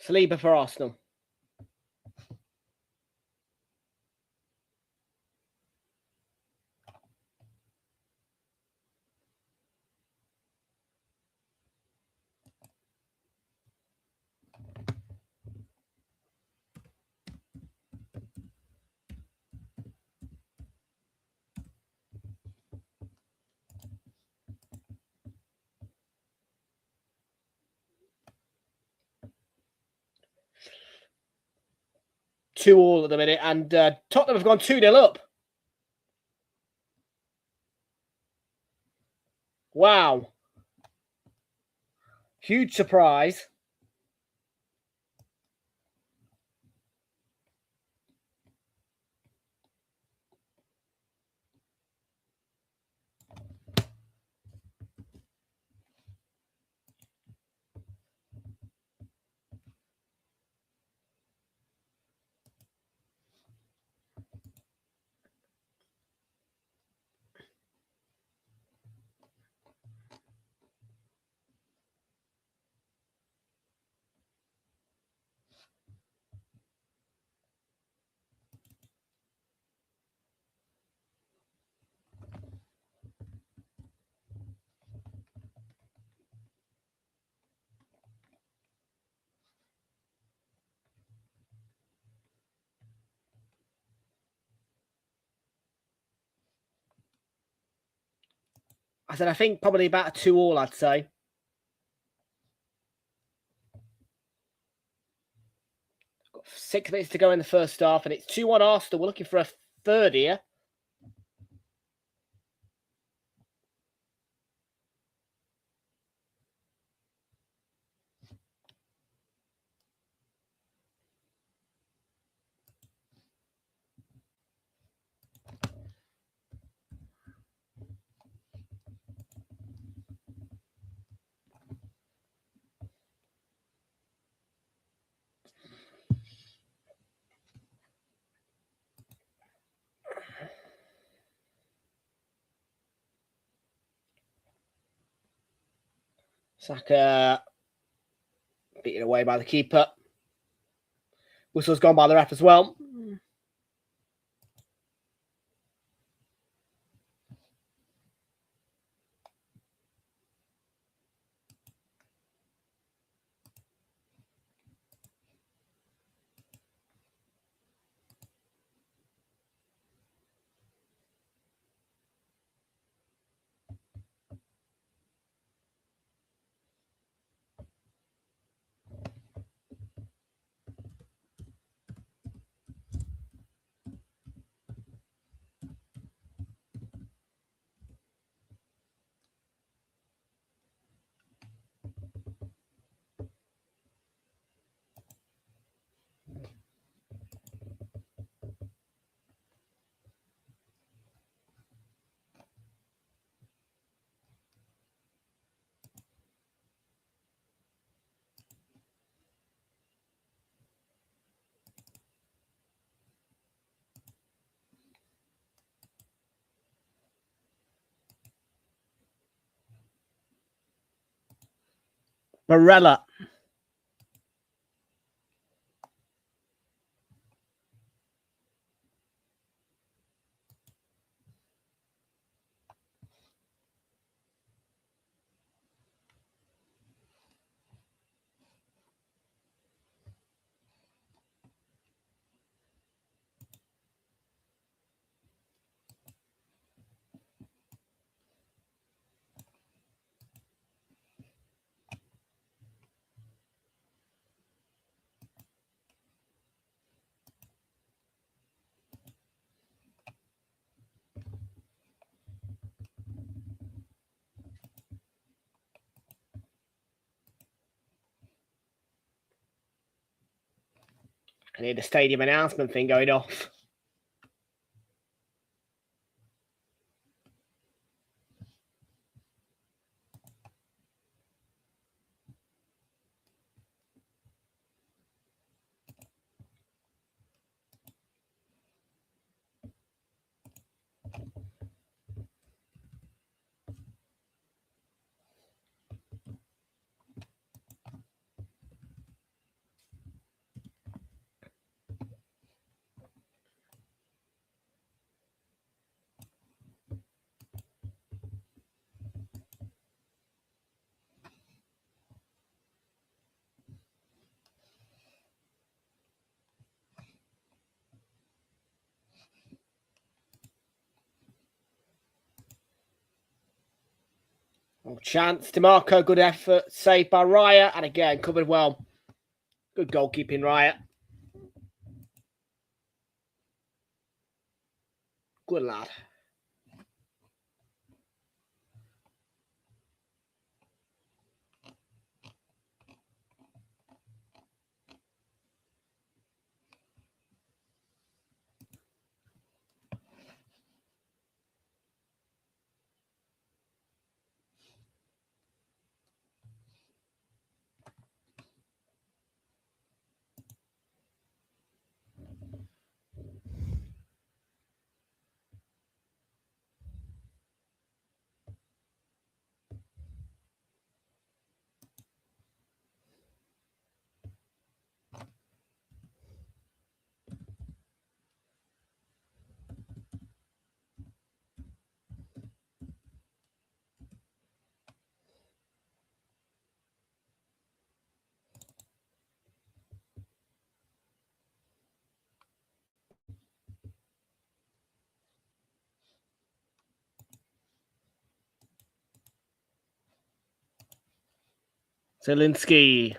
Saliba for Arsenal. Two all at the minute, and Tottenham have gone 2-0 up. Wow. Huge surprise. I said, I think probably about a 2-all, I'd say. Got 6 minutes to go in the first half, and it's 2-1 Arsenal. We're looking for a third here. Saka beaten away by the keeper. Whistle's gone by the ref as well. Barella. I need a stadium announcement thing going off. Oh, chance. DeMarco, good effort. Saved by Raya. And again, covered well. Good goalkeeping, Raya. Good lad. Zielinski.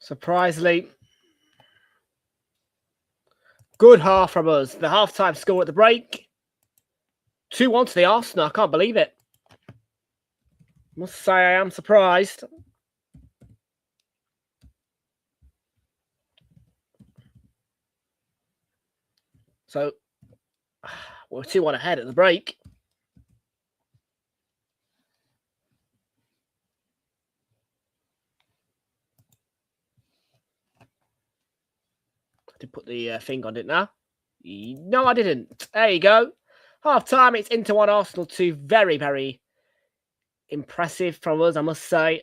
Surprisingly, Good half from us. The half-time score at the break. 2-1 to the Arsenal. I can't believe it. Must say I am surprised. So, we're 2-1 ahead at the break. I did put the thing on, didn't I? No, I didn't. There you go. Half-time, it's Inter 1, Arsenal 2. Very, very impressive from us, I must say.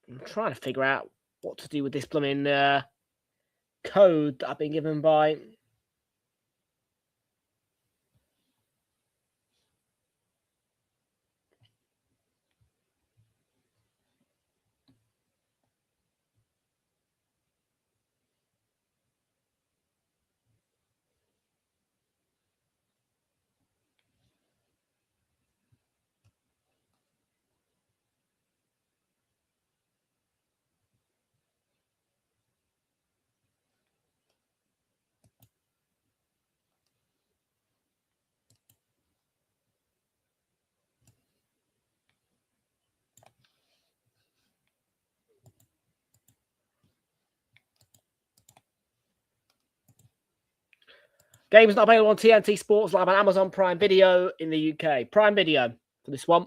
I'm trying to figure out what to do with this blooming code that I've been given by... Game's not available on TNT Sports Live on Amazon Prime Video in the UK. Prime Video for this one.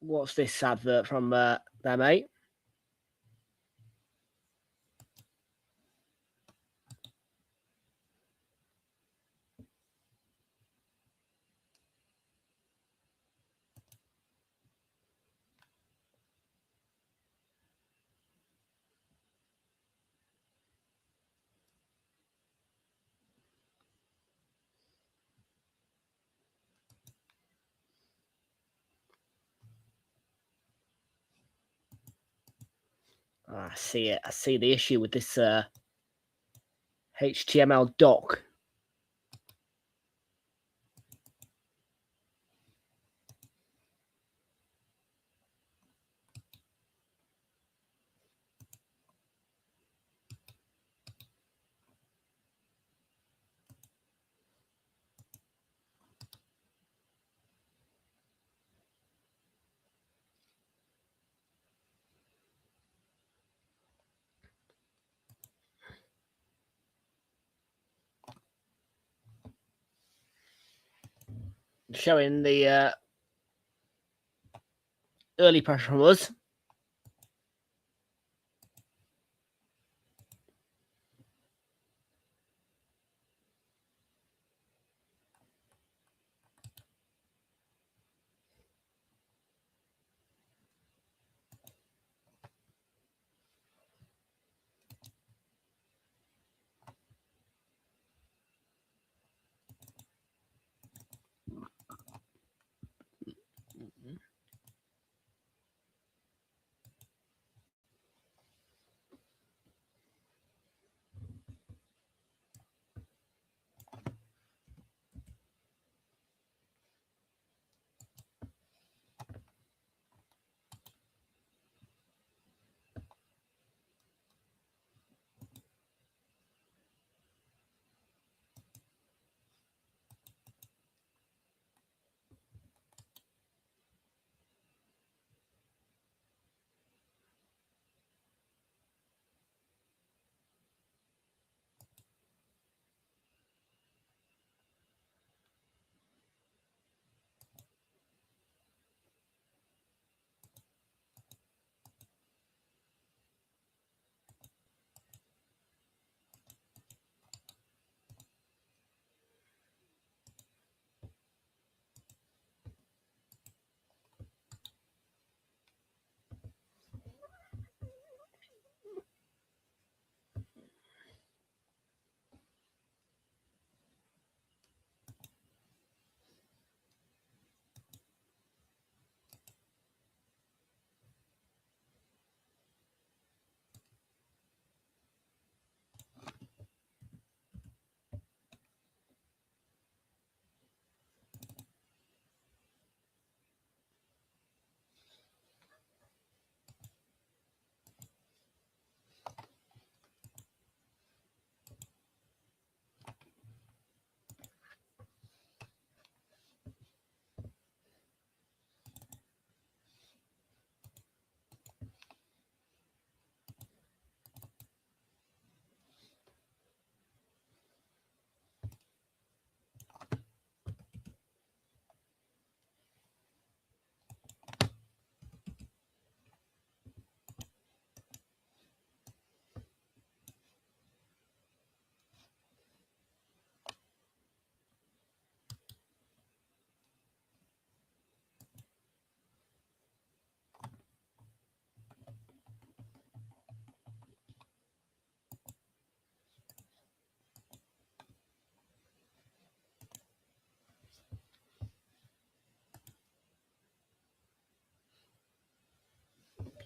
What's this advert from there, mate? I see it. I see the issue with this HTML doc. Showing the early pressure from us.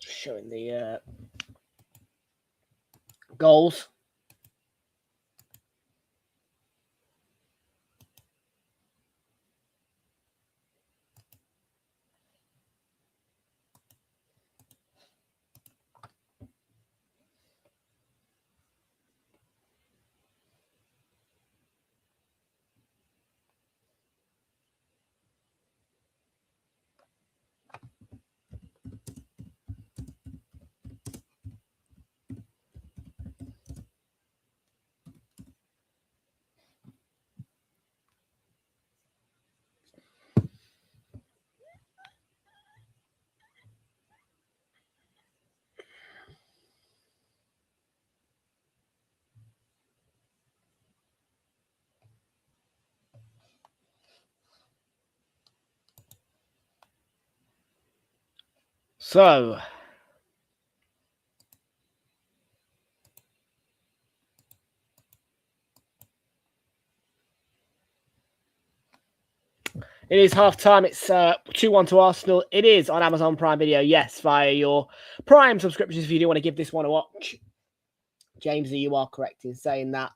Showing the goals. So, It is half time. It's 2-1 to Arsenal. It is on Amazon Prime Video. Yes, via your Prime subscriptions if you do want to give this one a watch. James, you are correct in saying that.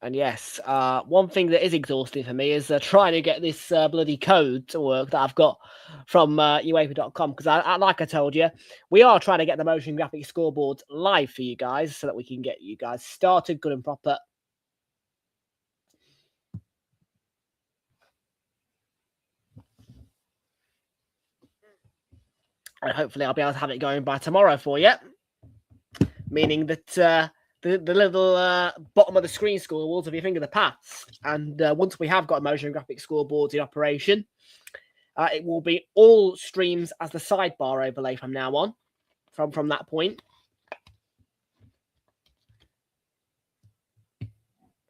And yes, one thing that is exhausting for me is trying to get this bloody code to work that I've got from UEFA.com. Because like I told you, we are trying to get the motion graphic scoreboards live for you guys so that we can get you guys started good and proper. And hopefully I'll be able to have it going by tomorrow for you. Meaning that the little bottom of the screen scoreboards will be a thing of the past. And once we have got motion graphic scoreboards in operation, it will be all streams as the sidebar overlay from now on, from that point.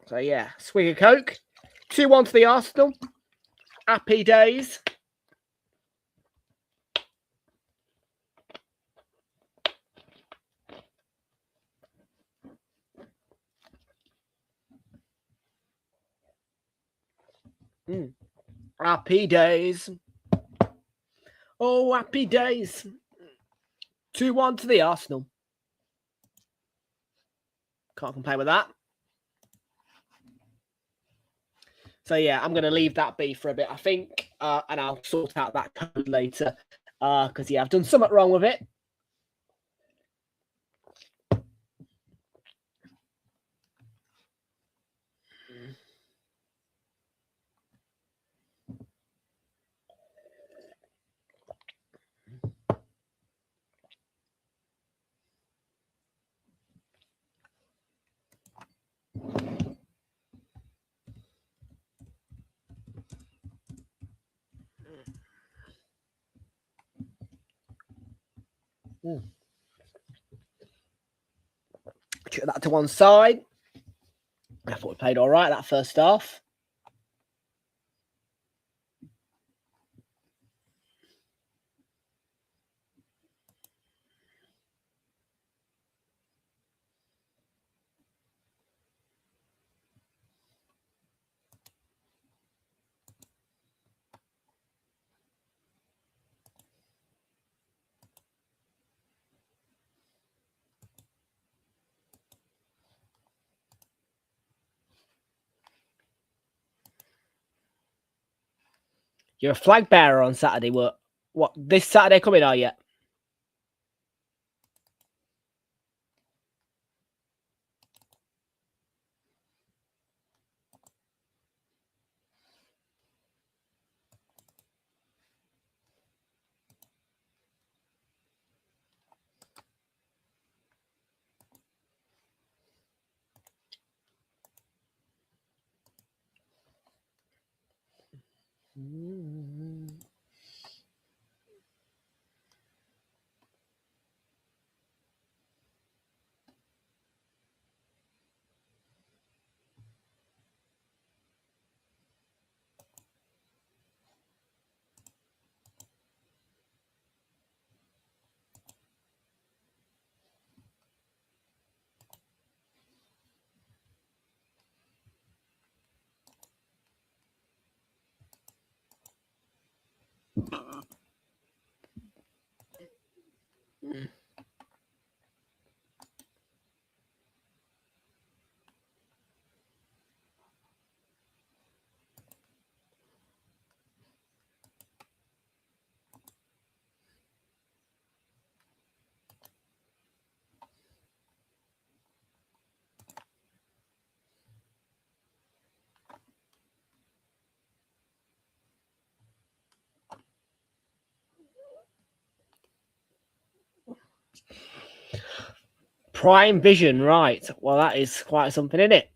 So yeah, swig of Coke. 2-1 to the Arsenal. Happy days. Happy days. Oh, happy days. 2-1 to the Arsenal. Can't complain with that. So yeah, I'm going to leave that be for a bit, I think. And I'll sort out that code later. Because yeah, I've done something wrong with it. Check that to one side. I thought we played all right that first half. You're a flag bearer on Saturday. What this Saturday coming, are you? Prime Vision, right. Well, that is quite something, isn't it?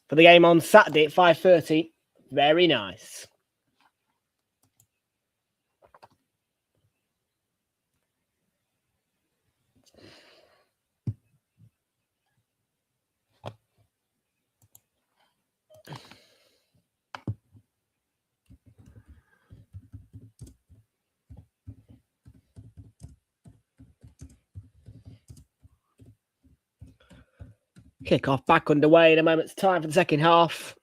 for the game on Saturday at 5:30. Very nice. Kick-off back underway in a moment's time for the second half.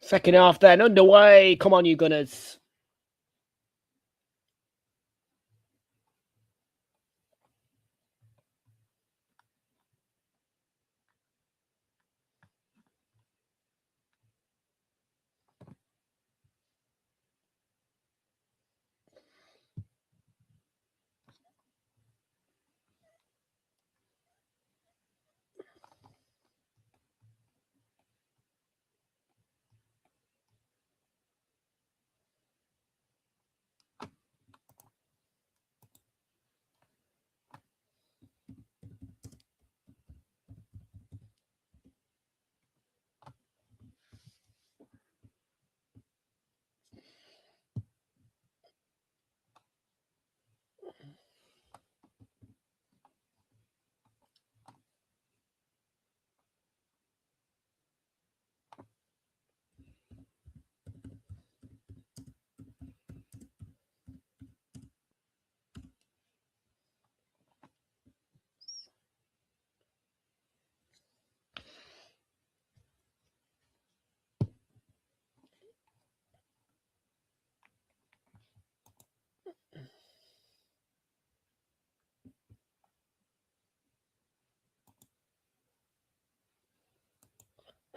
Second half then underway. Come on, you Gunners.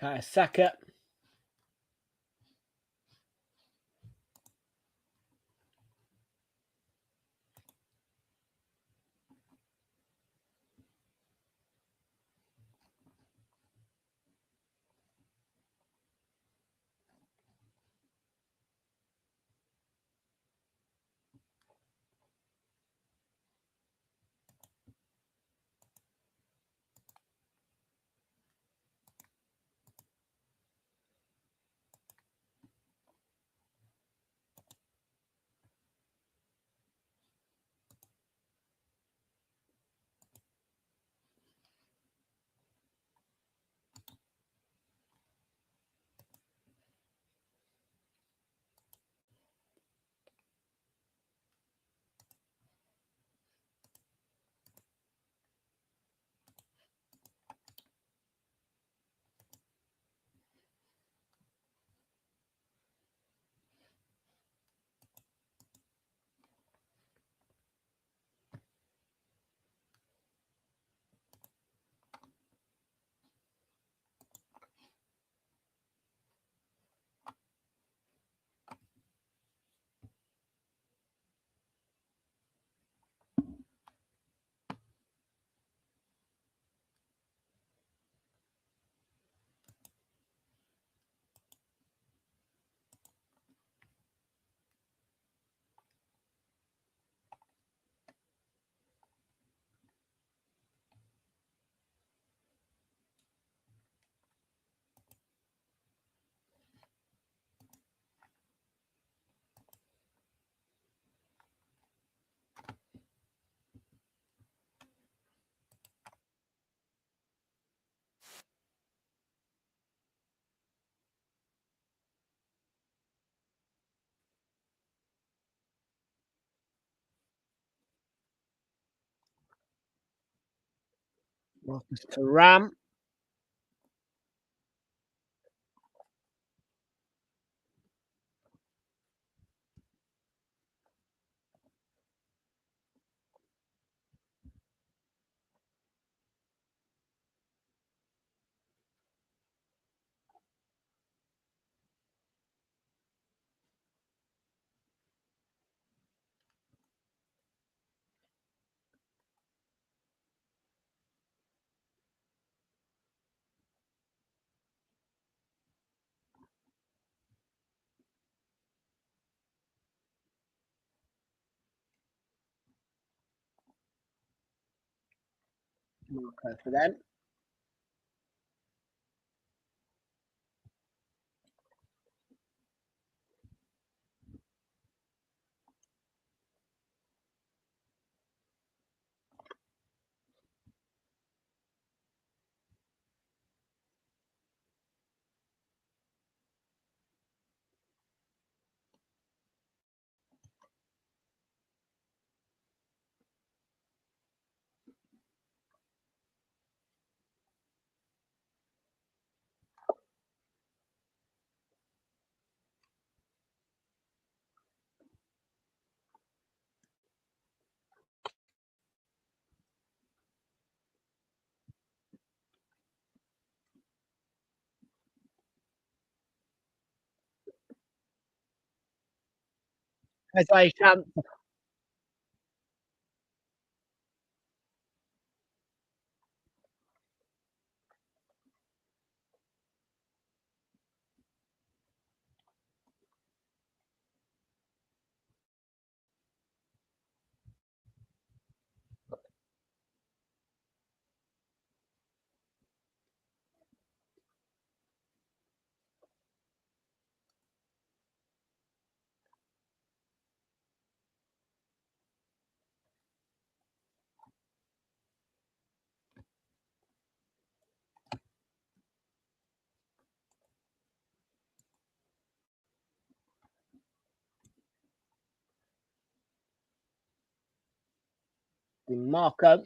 Saka. Marcus Thuram. marker for them. There's a chance. The marker.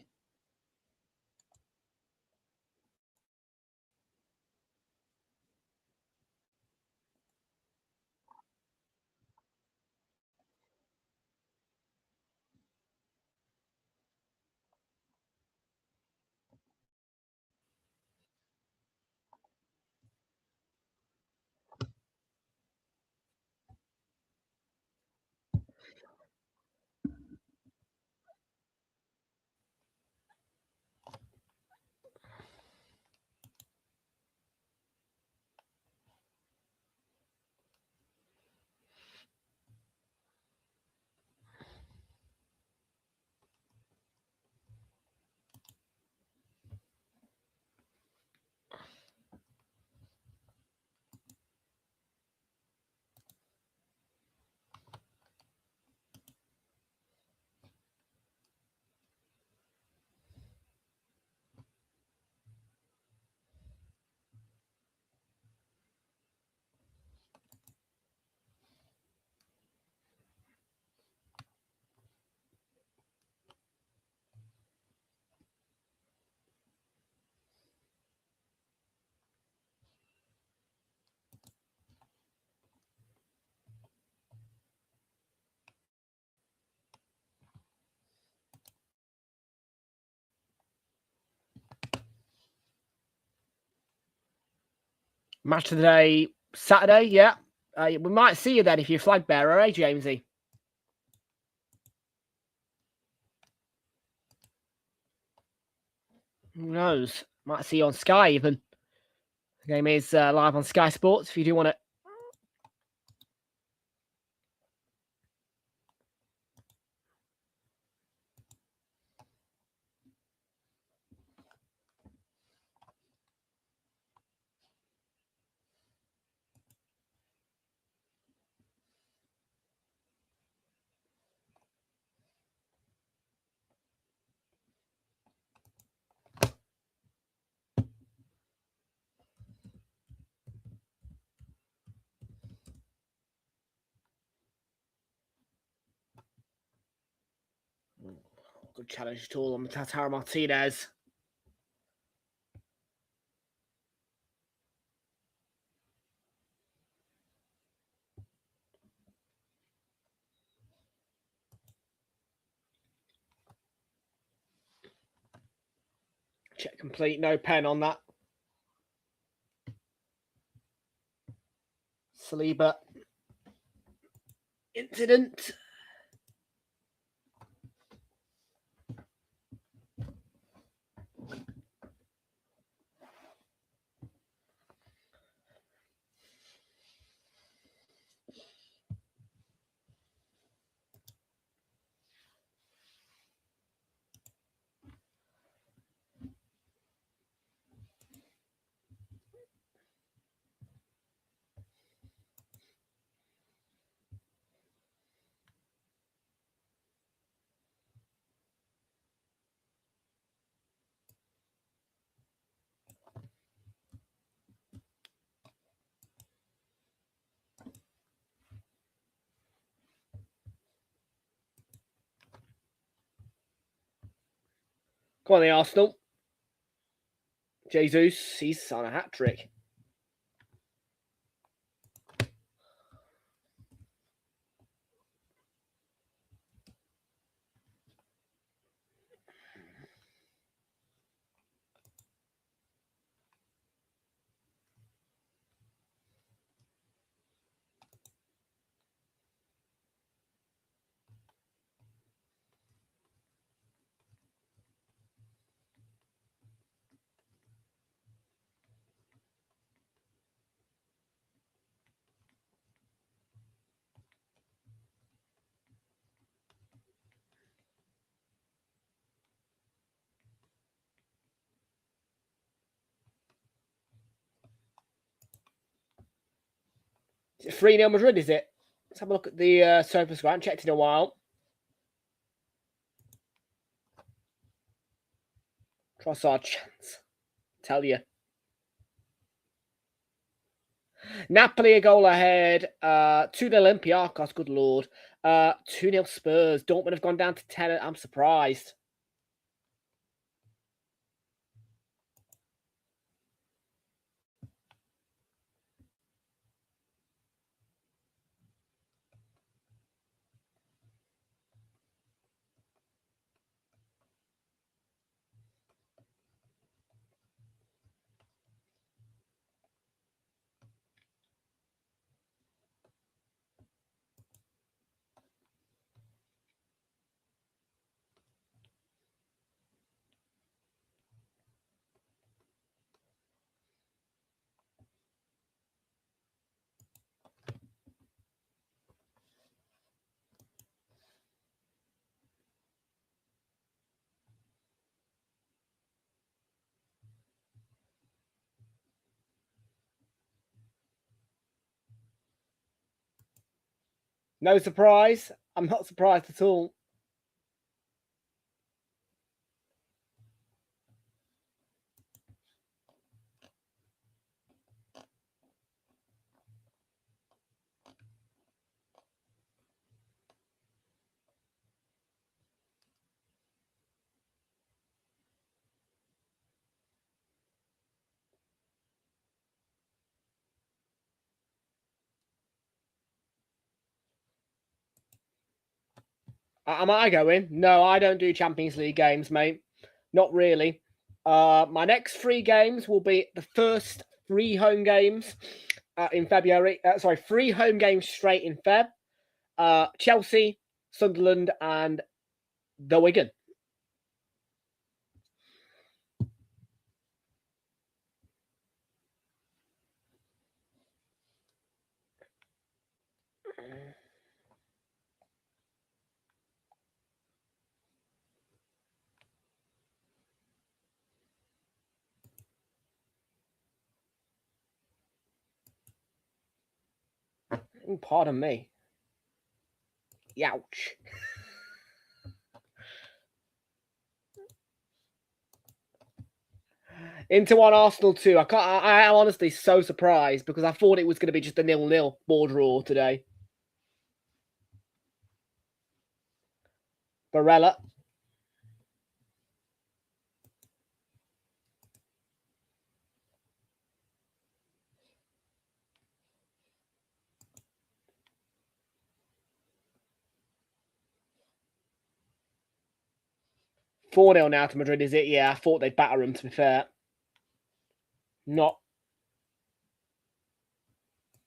Match of the day, Saturday, yeah. We might see you then if you're flag bearer, eh, Jamesy? Who knows? Might see you on Sky even. The game is live on Sky Sports if you do want it. Good challenge at all on the Tatara Martinez. Check complete, no pen on that. Saliba incident. Come on, the Arsenal. Jesus, he's on a hat trick. Is it 3-0 Madrid, is it? Let's have a look at the sofa score. I haven't checked in a while. Trossard chance. Tell you. Napoli a goal ahead. 2-0 Olympiacos, good lord. 2-0 Spurs. Dortmund have gone down to 10. I'm surprised. No surprise. I'm not surprised at all. Am I going? No, I don't do Champions League games, mate. Not really. My next 3 games will be the first 3 home games in February. 3 home games straight in Feb. Chelsea, Sunderland, and the Wigan. Pardon me. Youch. Inter 1, Arsenal 2. I am honestly so surprised because I thought it was going to be just a 0-0 ball draw today. Barella. Four 0 now to Madrid, is it? Yeah, I thought they'd batter them, to be fair. Not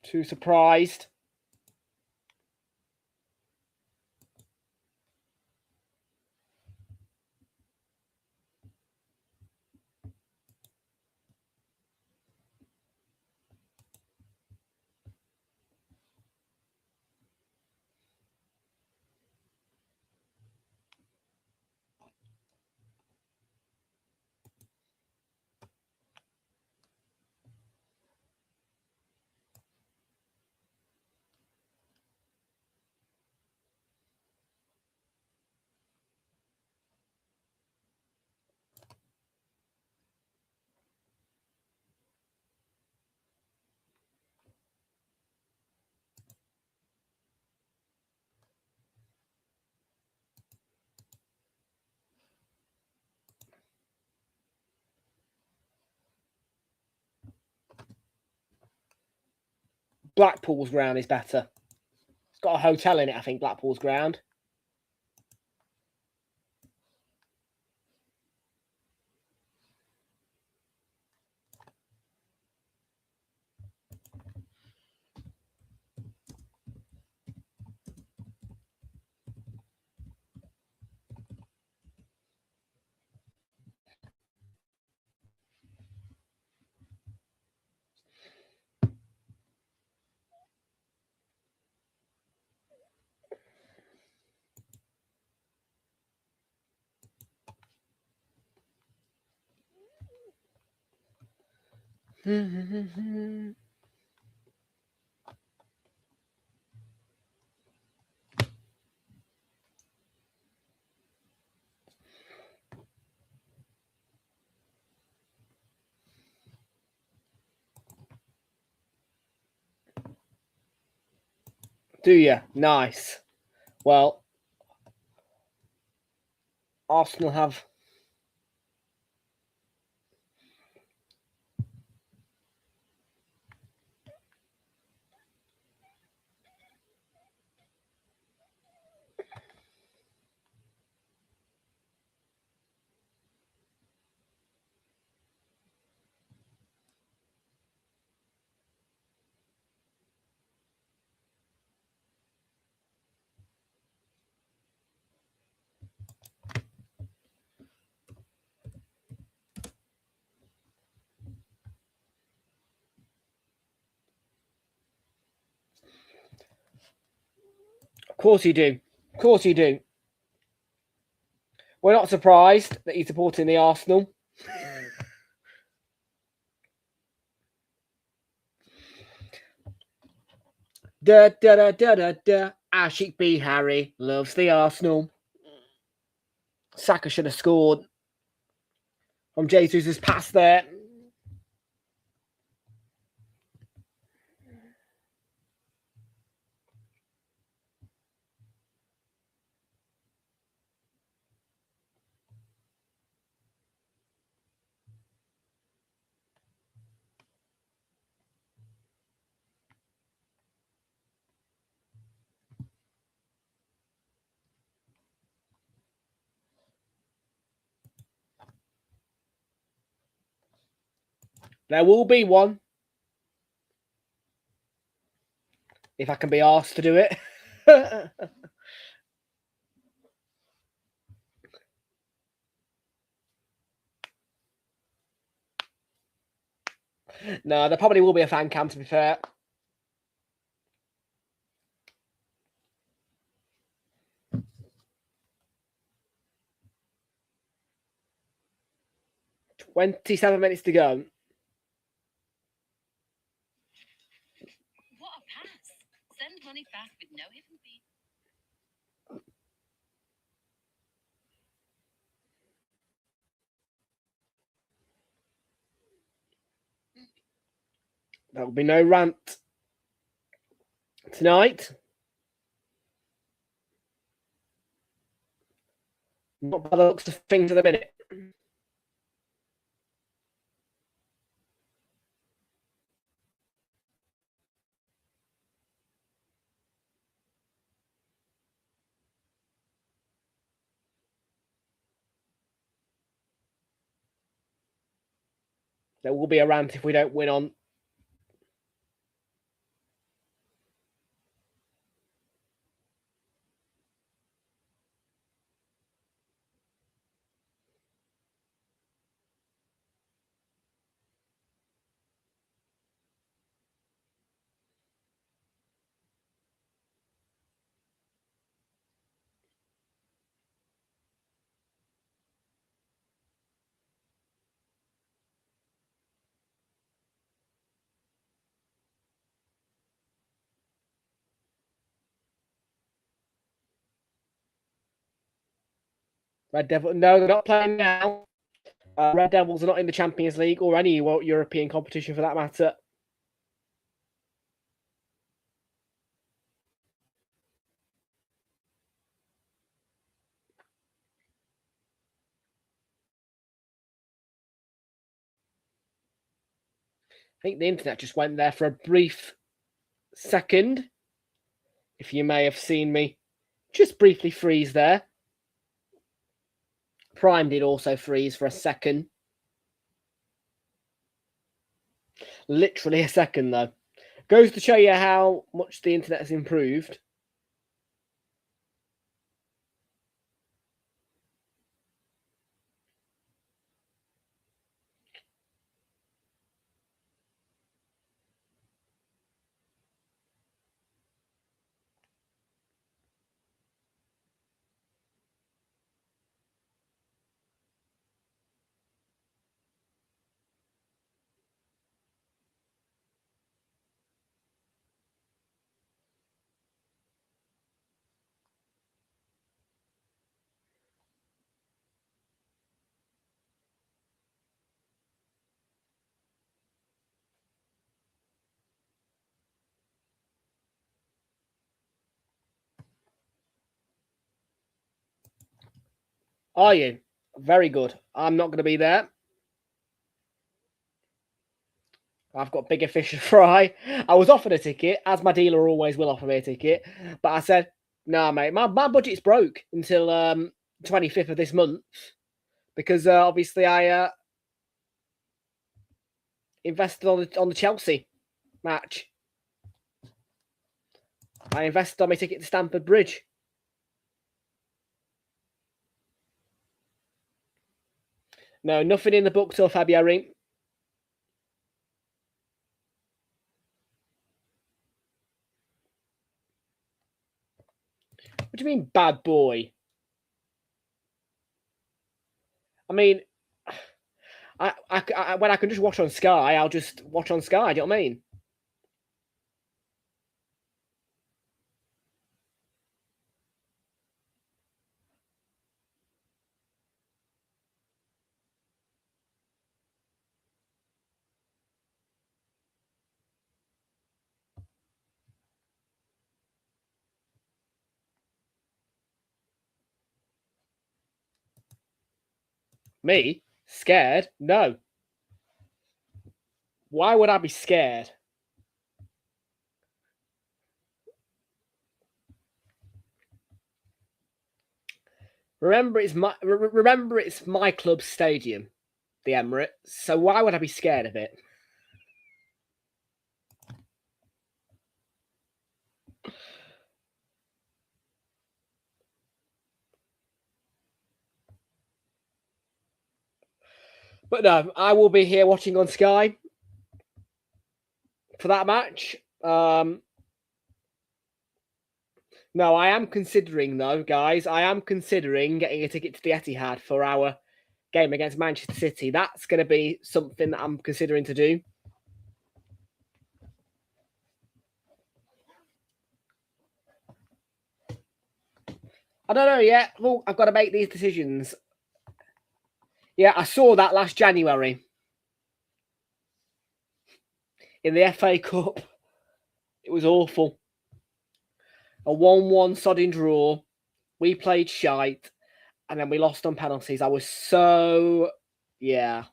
too surprised. Blackpool's ground is better. It's got a hotel in it, I think, Blackpool's ground. Do you? Nice. Well, Arsenal have... Of course you do. Of course you do. We're not surprised that he's supporting the Arsenal. Da da da da da da. Ashik B. Harry loves the Arsenal. Saka should have scored from Jesus' pass there. There will be one. If I can be asked to do it. No, there probably will be a fan cam, to be fair. "27 minutes to go." What a pass. Send money back with no hidden fee. There will be no rant tonight. Not by the looks of things at the minute. There will be a rant if we don't win on. Red Devil, no, they're not playing now. Red Devils are not in the Champions League or any European competition for that matter. I think the internet just went there for a brief second. If you may have seen me just briefly freeze there. Prime did also freeze for a second. Literally a second, though. Goes to show you how much the internet has improved. Are you? Very good. I'm not going to be there. I've got bigger fish to fry. I was offered a ticket, as my dealer always will offer me a ticket. But I said, nah, mate, my budget's broke until 25th of this month. Because obviously I invested on the Chelsea match. I invested on my ticket to Stamford Bridge. No, nothing in the book till February. What do you mean, bad boy? I mean, when I can just watch on Sky, I'll just watch on Sky. Do you know what I mean? Me? Scared? No. Why would I be scared? Remember, it's my club's stadium, the Emirates. So why would I be scared of it? But no, I will be here watching on Sky for that match. No, I am considering, though, guys. I am considering getting a ticket to the Etihad for our game against Manchester City. That's going to be something that I'm considering to do. I don't know yet. Well, I've got to make these decisions. Yeah, I saw that last January in the FA Cup. It was awful. A 1-1 sodding draw. We played shite, and then we lost on penalties. I was so... yeah.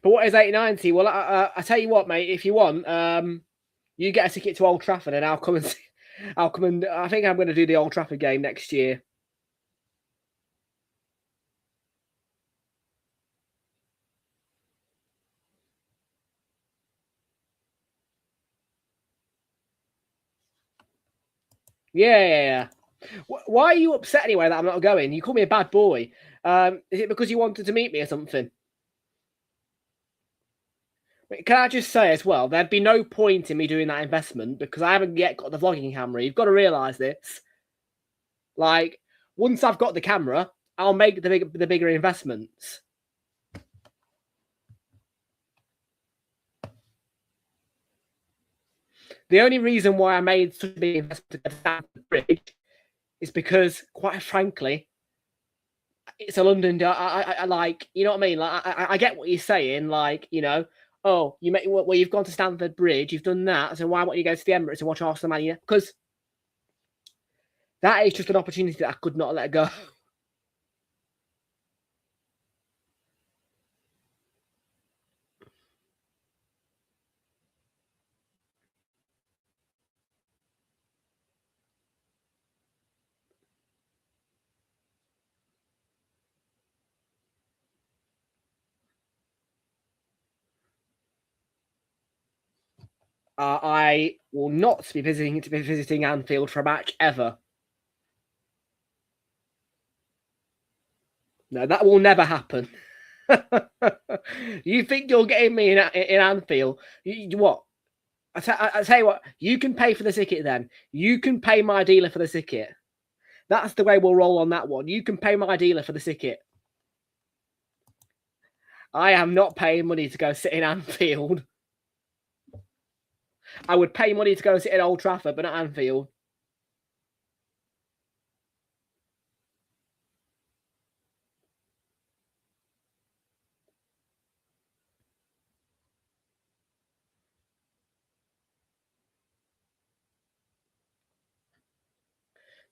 But what is 890? Well, I tell you what, mate. If you want, you get a ticket to Old Trafford, and I'll come and see. I think I'm going to do the Old Trafford game next year. Yeah. Why are you upset anyway that I'm not going? You call me a bad boy. Is it because you wanted to meet me or something? Can I just say as well, there'd be no point in me doing that investment because I haven't yet got the vlogging camera. You've got to realise this. Like, once I've got the camera, I'll make the bigger investments. The only reason why I made such a big investment at Stamford Bridge is because, quite frankly, it's a London. I like, you know what I mean? Like, I get what you're saying. Like, you know, oh, well, you've gone to Stamford Bridge, you've done that, so why won't you go to the Emirates and watch Arsenal Man United? Because that is just an opportunity that I could not let go. I will not be visiting Anfield for a match ever. No, that will never happen. You think you're getting me in Anfield? What? I tell you what, you can pay for the ticket then. You can pay my dealer for the ticket. That's the way we'll roll on that one. You can pay my dealer for the ticket. I am not paying money to go sit in Anfield. I would pay money to go sit in Old Trafford, but not Anfield.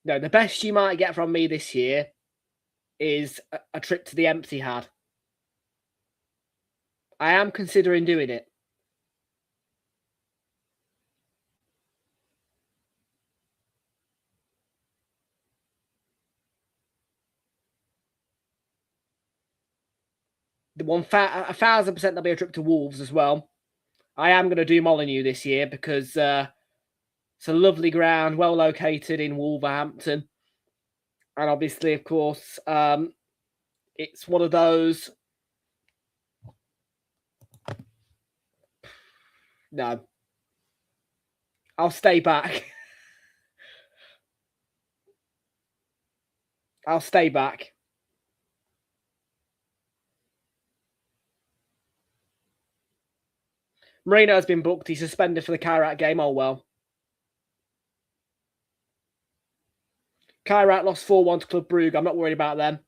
No, the best you might get from me this year is a trip to the Empty Had. I am considering doing it. The 1,000% there'll be a trip to Wolves as well. I am going to do Molineux this year because it's a lovely ground, well located in Wolverhampton. And obviously, of course, it's one of those. No. I'll stay back. I'll stay back. Marino has been booked. He's suspended for the Kairat game. Oh, well. Kairat lost 4-1 to Club Brugge. I'm not worried about them.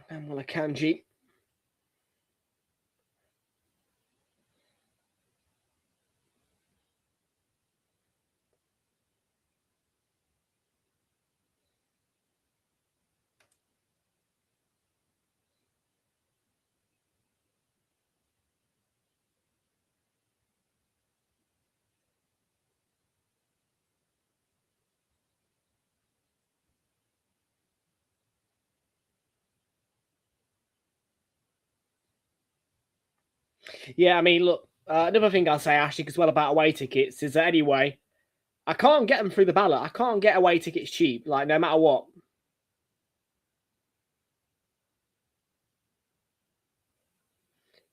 And well, Akanji. Yeah, I mean, look, another thing I'll say, Ashley, as well about away tickets is that anyway, I can't get them through the ballot. I can't get away tickets cheap, like no matter what.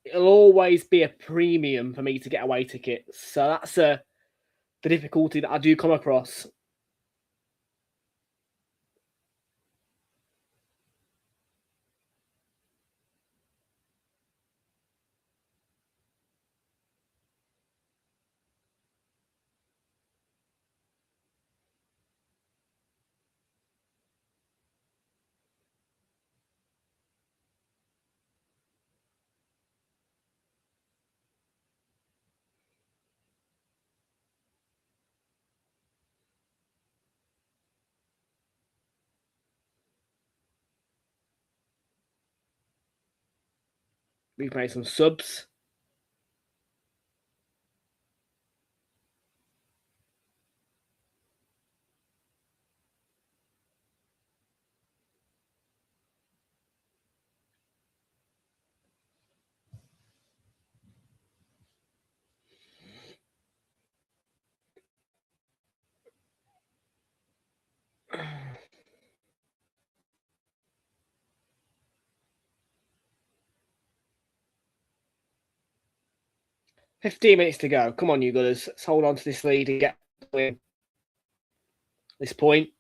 It'll always be a premium for me to get away tickets. So that's the difficulty that I do come across. We've made some subs. 15 minutes to go. Come on, you Gunners. Let's hold on to this lead and get this point.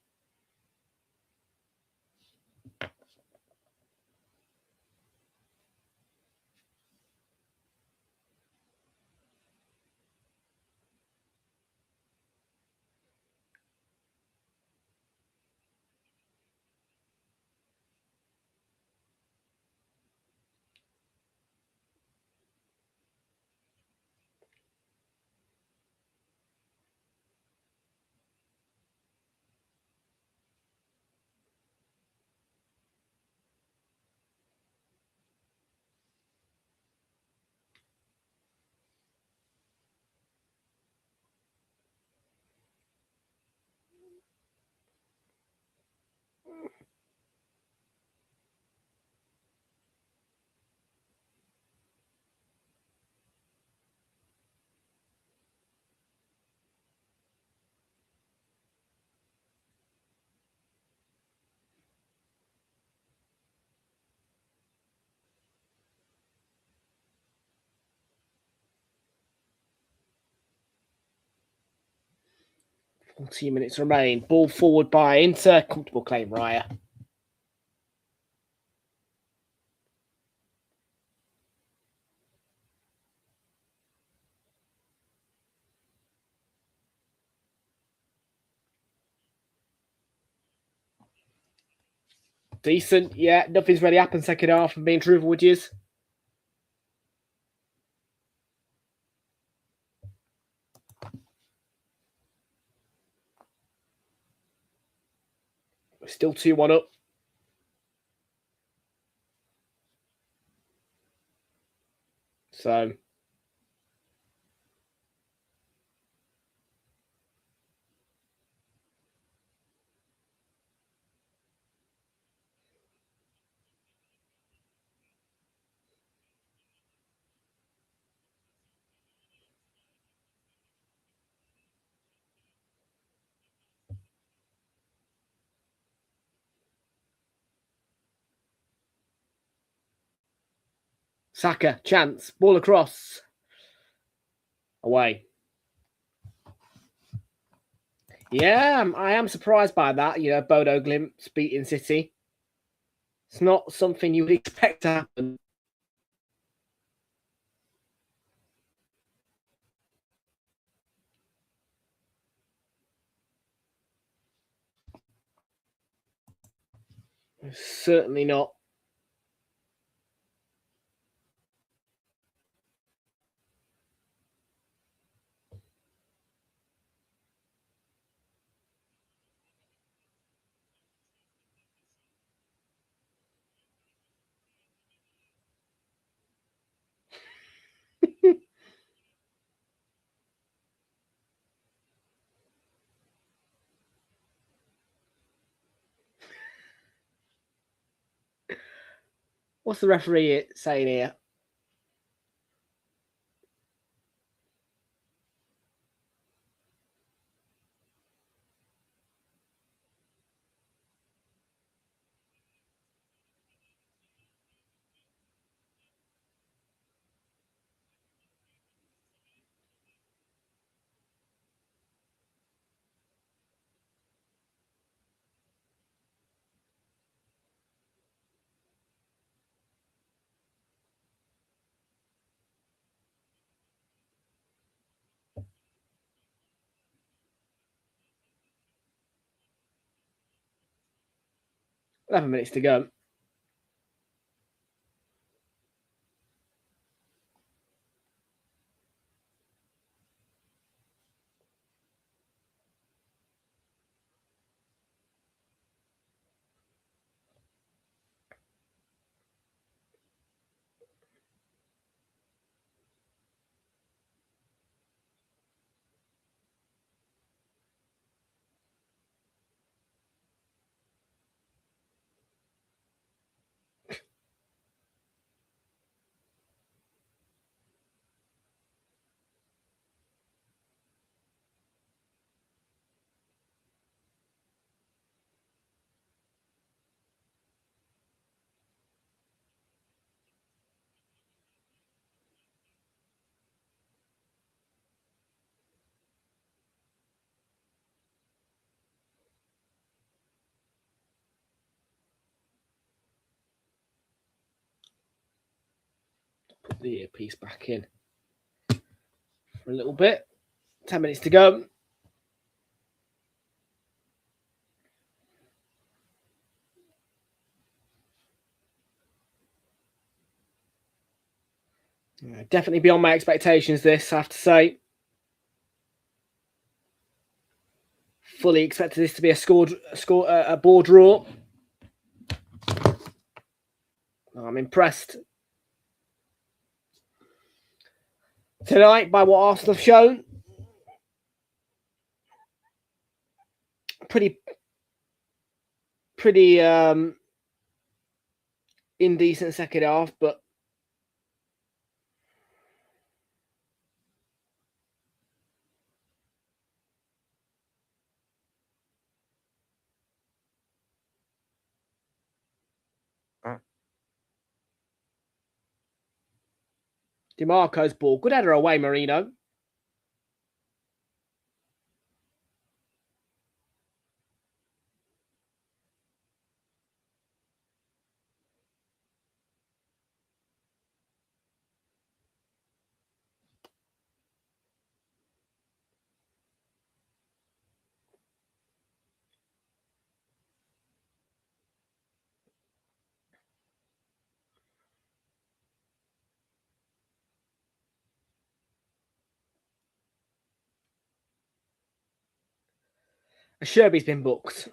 Few minutes remain. Ball forward by Inter. Comfortable claim, Raya. Decent. Yeah, nothing's really happened second half. I'm being truthful with you. We're still 2-1 up. So Saka, chance, ball across. Away. Yeah, I am surprised by that. You know, Bodo Glimp's beating City. It's not something you would expect to happen. Certainly not. What's the referee saying here? $11 minutes to go. the earpiece back in for a little bit. 10 minutes to go. Definitely beyond my expectations, this, I have to say. Fully expected this to be a ball draw. I'm impressed tonight by what Arsenal have shown. Pretty indecent second half, but DiMarco's ball. Good header away, Marino. Sherby's been booked.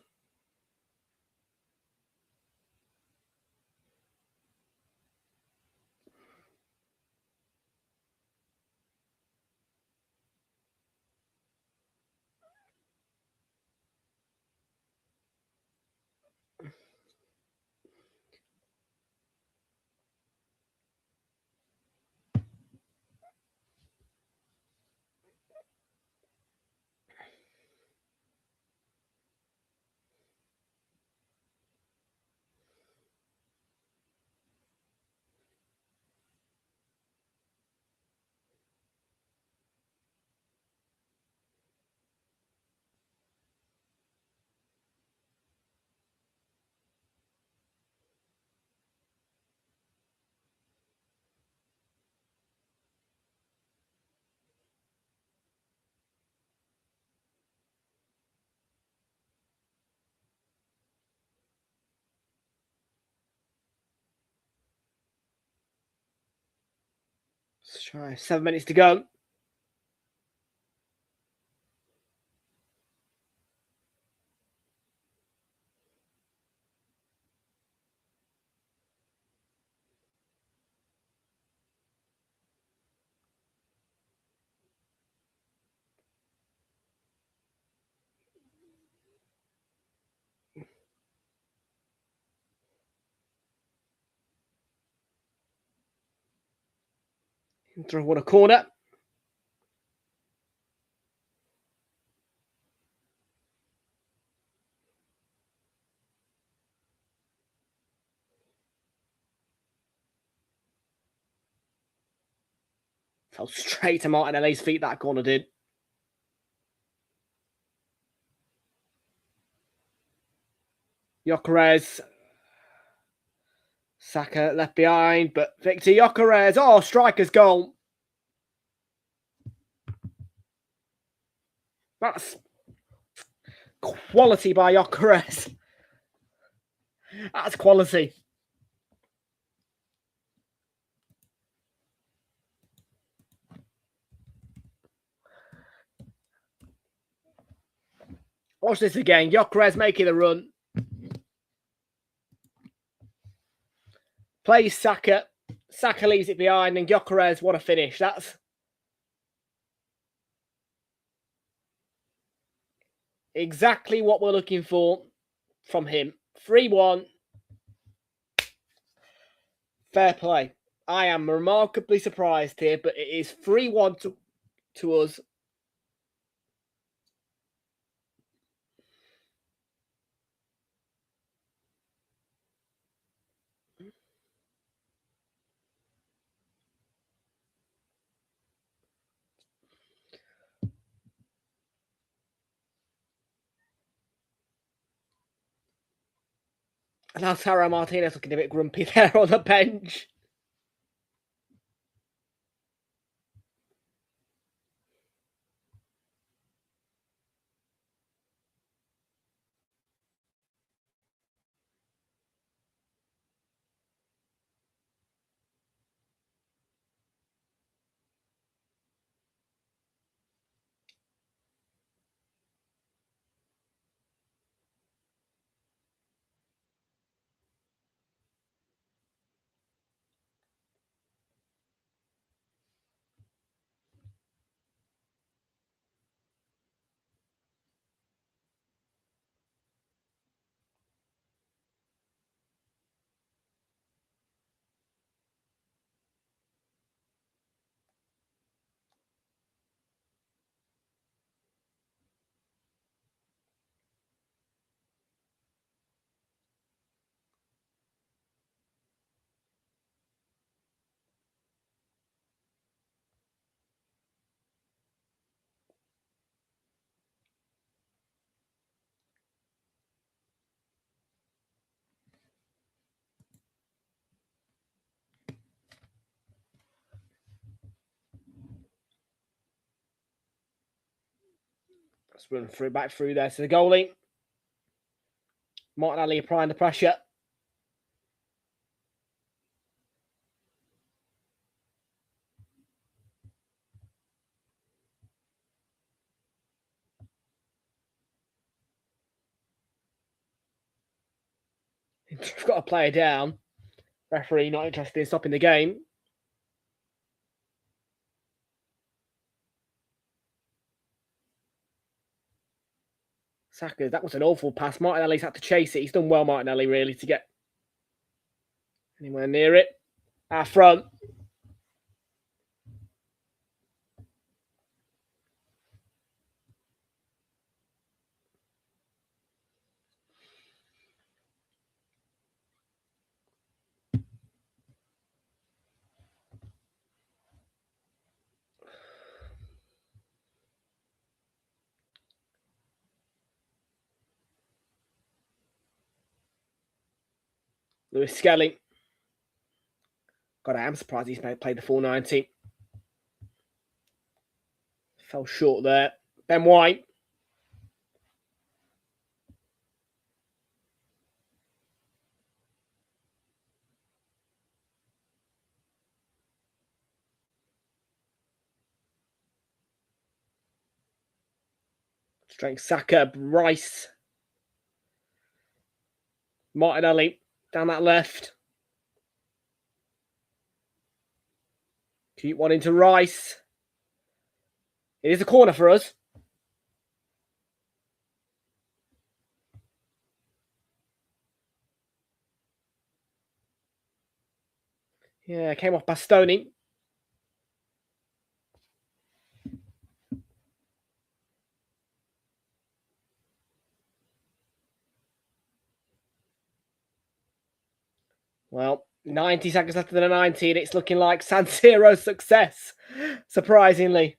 Let's try 7 minutes to go. Throw what a corner. Fell straight to Martinelli's feet, that corner did. Gyökeres. Saka left behind, but Victor Gyökeres. Oh, striker's goal. That's quality by Gyökeres. That's quality. Watch this again. Gyökeres making the run. Plays Saka. Saka leaves it behind, and Gyökeres, what a finish. That's exactly what we're looking for from him. 3-1. Fair play. I am remarkably surprised here, but it is 3-1 to us. And Lautaro Martinez looking a bit grumpy there on the bench. Let's run through back through there to the goalie. Martinelli applying the pressure. We've got a player down. Referee not interested in stopping the game. Saka, that was an awful pass. Martinelli's had to chase it. He's done well, Martinelli, really, to get anywhere near it. Our front. Lewis Skelly. God, I am surprised he's played the full 90. Fell short there. Ben White. Straight Saka, Rice. Martinelli down that left. Keep one into Rice. It is a corner for us. Yeah, came off Bastoni. Well, 90 seconds after the 90, and it's looking like San Siro's success, surprisingly.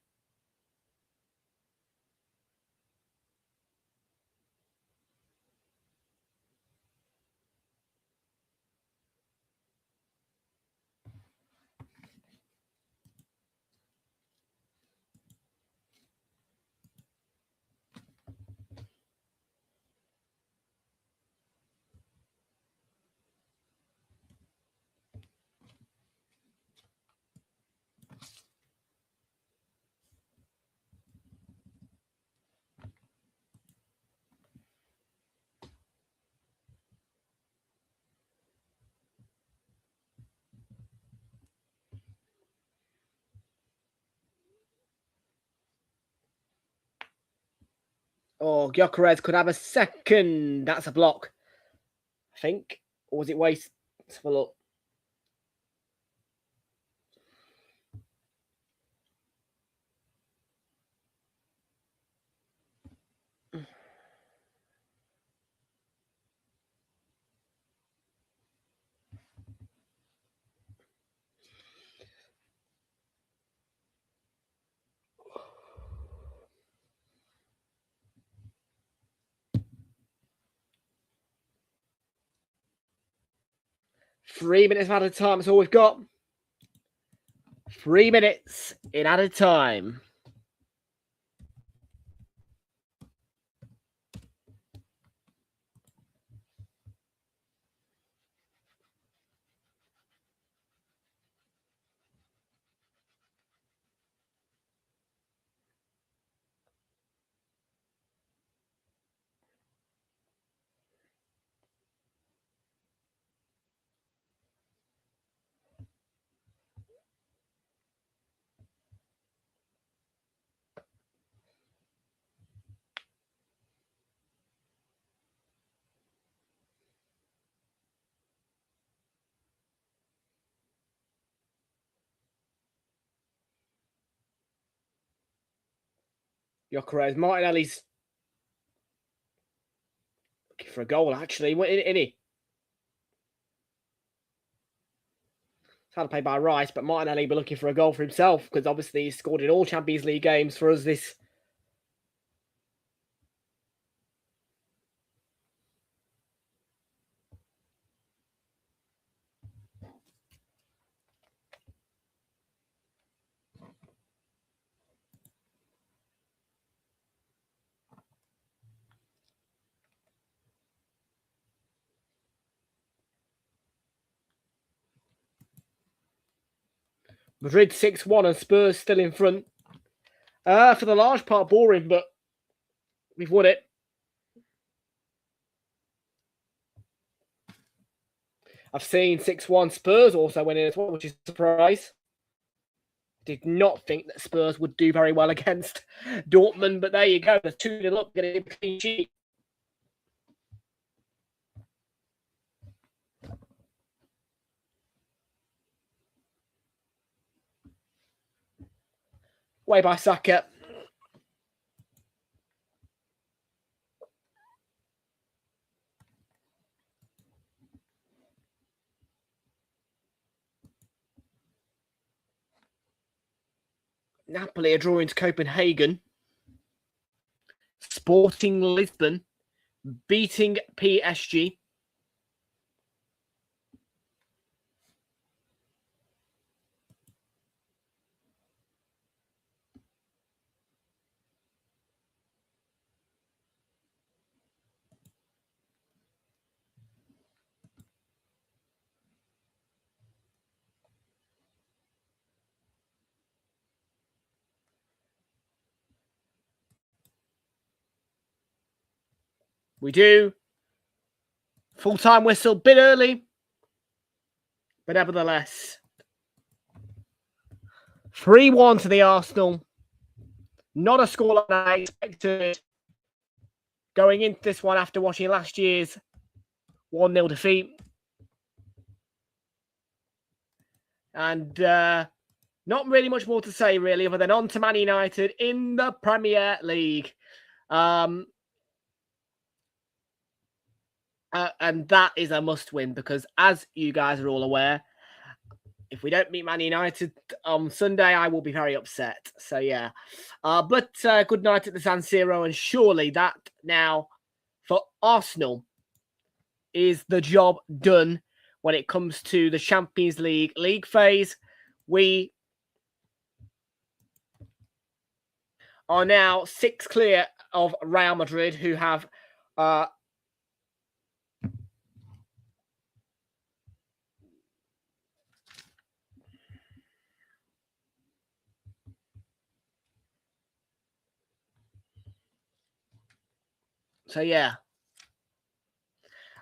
Oh, Gyökeres could have a second. That's a block, I think. Or was it waste? Let's have a look. Three minutes added time. That's all we've got. 3 minutes in added time. Gyökeres, Martinelli's looking for a goal, actually. In he? It's hard to play by Rice, but Martinelli be looking for a goal for himself because obviously he's scored in all Champions League games for us this. Madrid 6-1 and Spurs still in front. For the large part, boring, but we've won it. I've seen 6-1 Spurs also winning as well, which is a surprise. Did not think that Spurs would do very well against Dortmund, but there you go. The 2-0 up, getting a clean sheet. Way by Saka. Napoli are drawing to Copenhagen. Sporting Lisbon beating PSG. We do. Full-time whistle, bit early. But nevertheless. 3-1 to the Arsenal. Not a scoreline I expected going into this one after watching last year's 1-0 defeat. And not really much more to say, really, other than on to Man United in the Premier League. And that is a must-win because, as you guys are all aware, if we don't meet Man United on Sunday, I will be very upset. So, yeah. But good night at the San Siro, and surely that now, for Arsenal, is the job done when it comes to the Champions League phase. We are now 6 clear of Real Madrid, who have... So, yeah.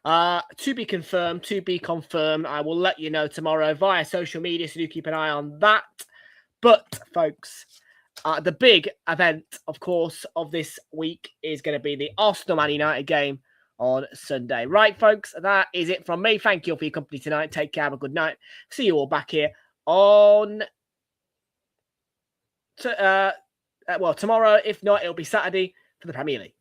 To be confirmed. I will let you know tomorrow via social media, so do keep an eye on that. But, folks, the big event, of course, of this week is going to be the Arsenal-Man United game on Sunday. Right, folks, that is it from me. Thank you all for your company tonight. Take care. Have a good night. See you all back here on... tomorrow. If not, it'll be Saturday for the Premier League.